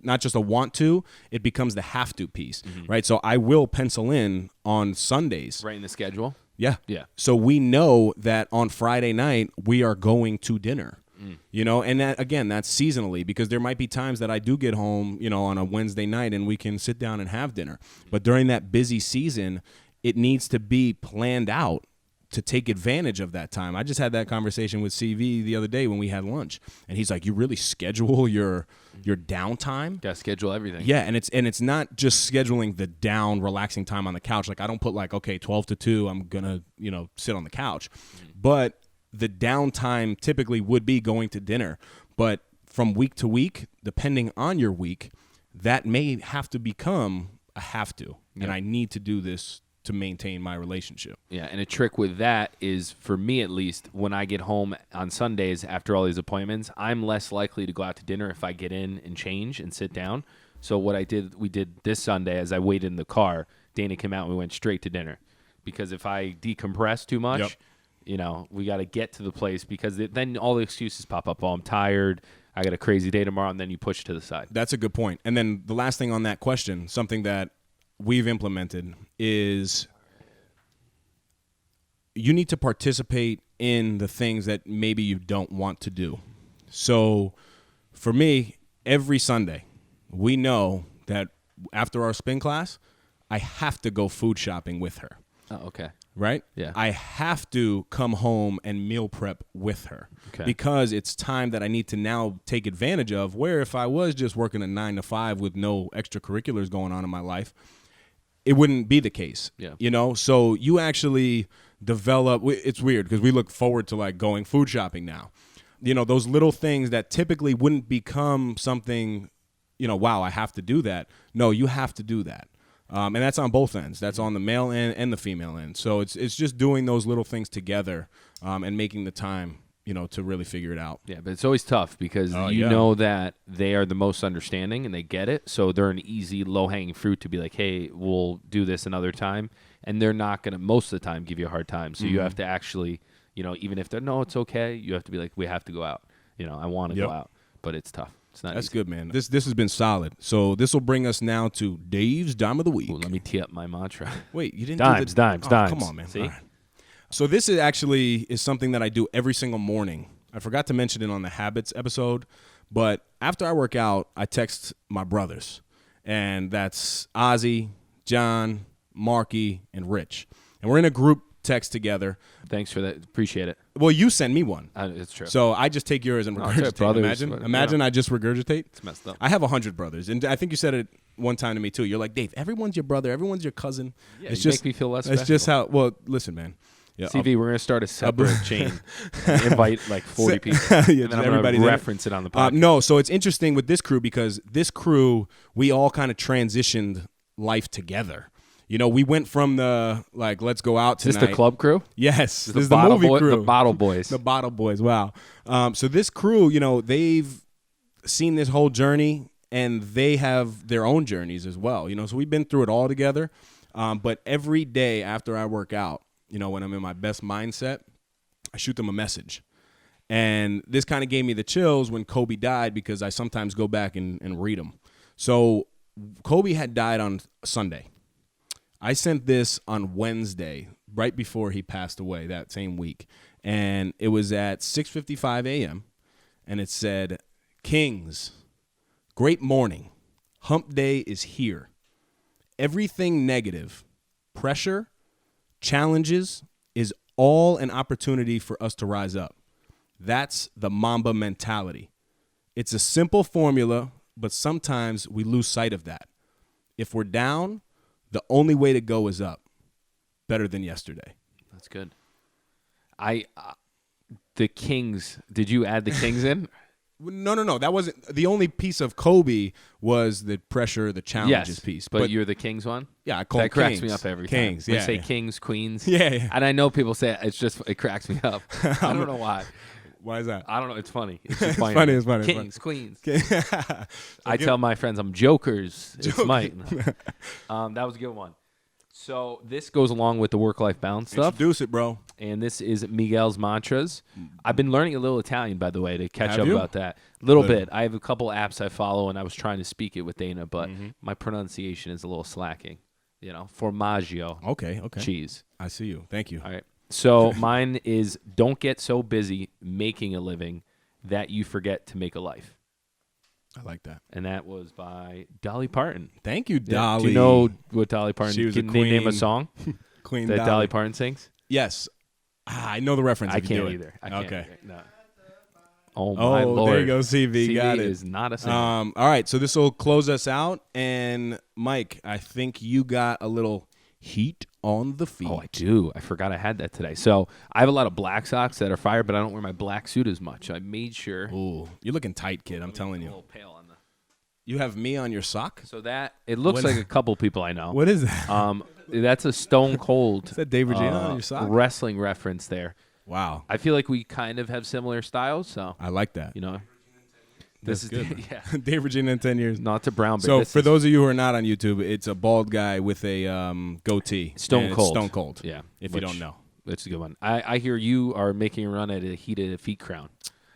not just a want to, it becomes the have to piece, right? So I will pencil in on Sundays. Right in the schedule? Yeah. Yeah. So we know that on Friday night, we are going to dinner, and that, again, that's seasonally because there might be times that I do get home, on a Wednesday night and we can sit down and have dinner. But during that busy season, it needs to be planned out to take advantage of that time. I just had that conversation with CV the other day when we had lunch, and he's like, "You really schedule your downtime? Got to schedule everything." Yeah, and it's not just scheduling the down, relaxing time on the couch. Like I don't put like, okay, 12 to 2, I'm gonna sit on the couch, but the downtime typically would be going to dinner. But from week to week, depending on your week, that may have to become a have to, and I need to do this to maintain my relationship. Yeah, and a trick with that is, for me at least, when I get home on Sundays after all these appointments, I'm less likely to go out to dinner if I get in and change and sit down. So what we did this Sunday, as I waited in the car, Dana came out and we went straight to dinner. Because if I decompress too much, we got to get to the place because then all the excuses pop up. Oh, I'm tired. I got a crazy day tomorrow, and then you push to the side. That's a good point. And then the last thing on that question, something that we've implemented is you need to participate in the things that maybe you don't want to do. So for me, every Sunday, we know that after our spin class, I have to go food shopping with her. Oh, okay. Right? Yeah. I have to come home and meal prep with her because it's time that I need to now take advantage of, where if I was just working a 9 to 5 with no extracurriculars going on in my life, it wouldn't be the case. Yeah. So you actually develop, it's weird because we look forward to like going food shopping now. Those little things that typically wouldn't become something, wow, I have to do that. No, you have to do that. And that's on both ends. That's on the male end and the female end. So it's just doing those little things together and making the time, to really figure it out. Yeah, but it's always tough because know that they are the most understanding and they get it. So they're an easy, low-hanging fruit to be like, hey, we'll do this another time. And they're not going to, most of the time, give you a hard time. So you have to actually, even if they're, no, it's okay, you have to be like, we have to go out. I want to go out. But it's tough. It's not That's easy. good, man. This has been solid. So this will bring us now to Dave's Dime of the Week. Ooh, let me tee up my mantra. Wait, you didn't dimes, do dimes. Come on, man. See? All right. So this is something that I do every single morning. I forgot to mention it on the Habits episode, but after I work out, I text my brothers, and that's Ozzy, John, Marky, and Rich. And we're in a group text together. Thanks for that. Appreciate it. Well, you send me one. It's true. So I just take yours and regurgitate. Brothers, Imagine I just regurgitate. It's messed up. I have 100 brothers, and I think you said it one time to me too. You're like, Dave, everyone's your brother, everyone's your cousin. Yeah, it's you just make me feel less It's special. just how. Well, listen, man. Yeah, CV, we're going to start a separate chain. Invite like 40 people. Yeah, and then I'm going to there. reference it on the podcast. No, so it's interesting with this crew because this crew, we all kind of transitioned life together. We went from the, like, let's go out tonight. Is this the club crew? Yes. This the is the movie crew. The Bottle Boys. The Bottle Boys, wow. So this crew, they've seen this whole journey, and they have their own journeys as well. So we've been through it all together. But every day after I work out, when I'm in my best mindset, I shoot them a message. And this kind of gave me the chills when Kobe died because I sometimes go back and read them. So Kobe had died on Sunday. I sent this on Wednesday, right before he passed away that same week. And it was at 6:55 a.m. And it said, "Kings, great morning. Hump day is here. Everything negative, pressure, challenges is all an opportunity for us to rise up. That's the Mamba mentality. It's a simple formula, but sometimes we lose sight of that. If we're down, the only way to go is up. Better than yesterday." That's good. The Kings. Did you add the Kings in? No. That wasn't the only piece of Kobe. Was the pressure, the challenges piece. But you're the Kings one. Yeah, I call that cracks Kings. me up every Kings, time. yeah, We say yeah. Kings, Queens. Yeah. And I know people say it cracks me up. I don't know why. Why is that? I don't know. It's funny. It's just funny. It's funny. Kings, Queens. I tell my friends I'm jokers. It's Mike. That was a good one. So this goes along with the work-life balance stuff. Introduce it, bro. And this is Miguel's mantras. I've been learning a little Italian, by the way, to catch Have up you? about that. A little bit. I have a couple apps I follow, and I was trying to speak it with Dana, but my pronunciation is a little slacking. Formaggio. Okay. Cheese. I see you. Thank you. All right. So mine is don't get so busy making a living that you forget to make a life. I like that. And that was by Dolly Parton. Thank you, Yeah. Dolly. Do you know what Dolly Parton? She was Can a they name a queen. song Queen that Dolly Parton sings? Yes. I know the reference. I if you do can't it. either. I can't Okay. either. No. Oh my lord! There you go, CV. Got it. Is not a singer. All right, so this will close us out. And Mike, I think you got a little heat on the feet. Oh, I do. I forgot I had that today. So I have a lot of black socks that are fire, but I don't wear my black suit as much. I made sure. Ooh, you're looking tight, kid. I'm telling A you. little pale on the. You have me on your sock? So that it looks What- like a couple people I know. What is that? That's a Stone Cold. Is that Dave Regina on your sock? Wrestling reference there. Wow. I feel like we kind of have similar styles, so I like that. this That's is good. yeah. Dave Regina in 10 years. Not to brown. So for those of you who are not on YouTube, it's a bald guy with a goatee. Stone And it's Cold. Stone Cold. Yeah, If you don't know. It's a good one. I hear you are making a run at a heated feet crown.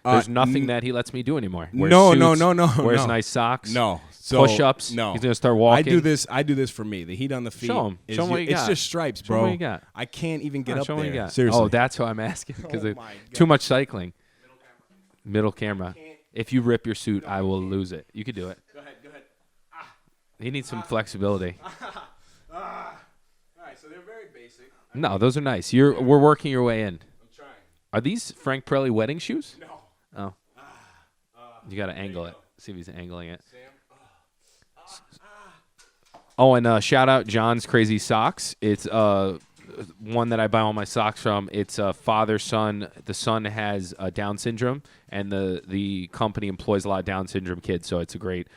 There's nothing that he lets me do anymore. Wears No. Wears no. nice socks. No. So, Push-ups. No. He's gonna start walking. I do this for me. The heat on the feet. Show him. is Show him what you It's got. just stripes, Show bro. him what you got. I can't even get up Show him what there. you got. Seriously. Oh, that's why I'm asking because Oh my God. too much cycling. Middle camera. If you rip your suit, I will lose it. You could do it. Go ahead. He needs some flexibility. All right, so they're very basic. No, those are nice. We're working your way in. I'm trying. Are these Frank Pirelli wedding shoes? No. Oh. You got to angle it. See if he's angling it. Oh, and shout out John's Crazy Socks. It's one that I buy all my socks from. It's a father-son. The son has Down syndrome, and the company employs a lot of Down syndrome kids. So it's a great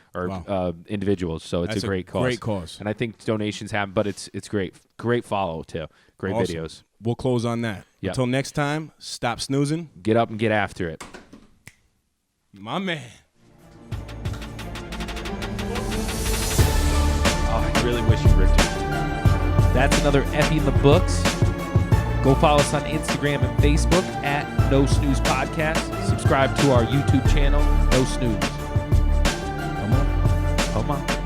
individuals. So it's That's a great cause. Great cause. And I think donations happen, but it's great. Great follow too. Great Awesome. videos. We'll close on that. Yep. Until next time, stop snoozing. Get up and get after it. My man. Oh, I really wish you ripped it. That's another Epi in the books. Go follow us on Instagram and Facebook at No Snooze Podcast. Subscribe to our YouTube channel, No Snooze. Come on.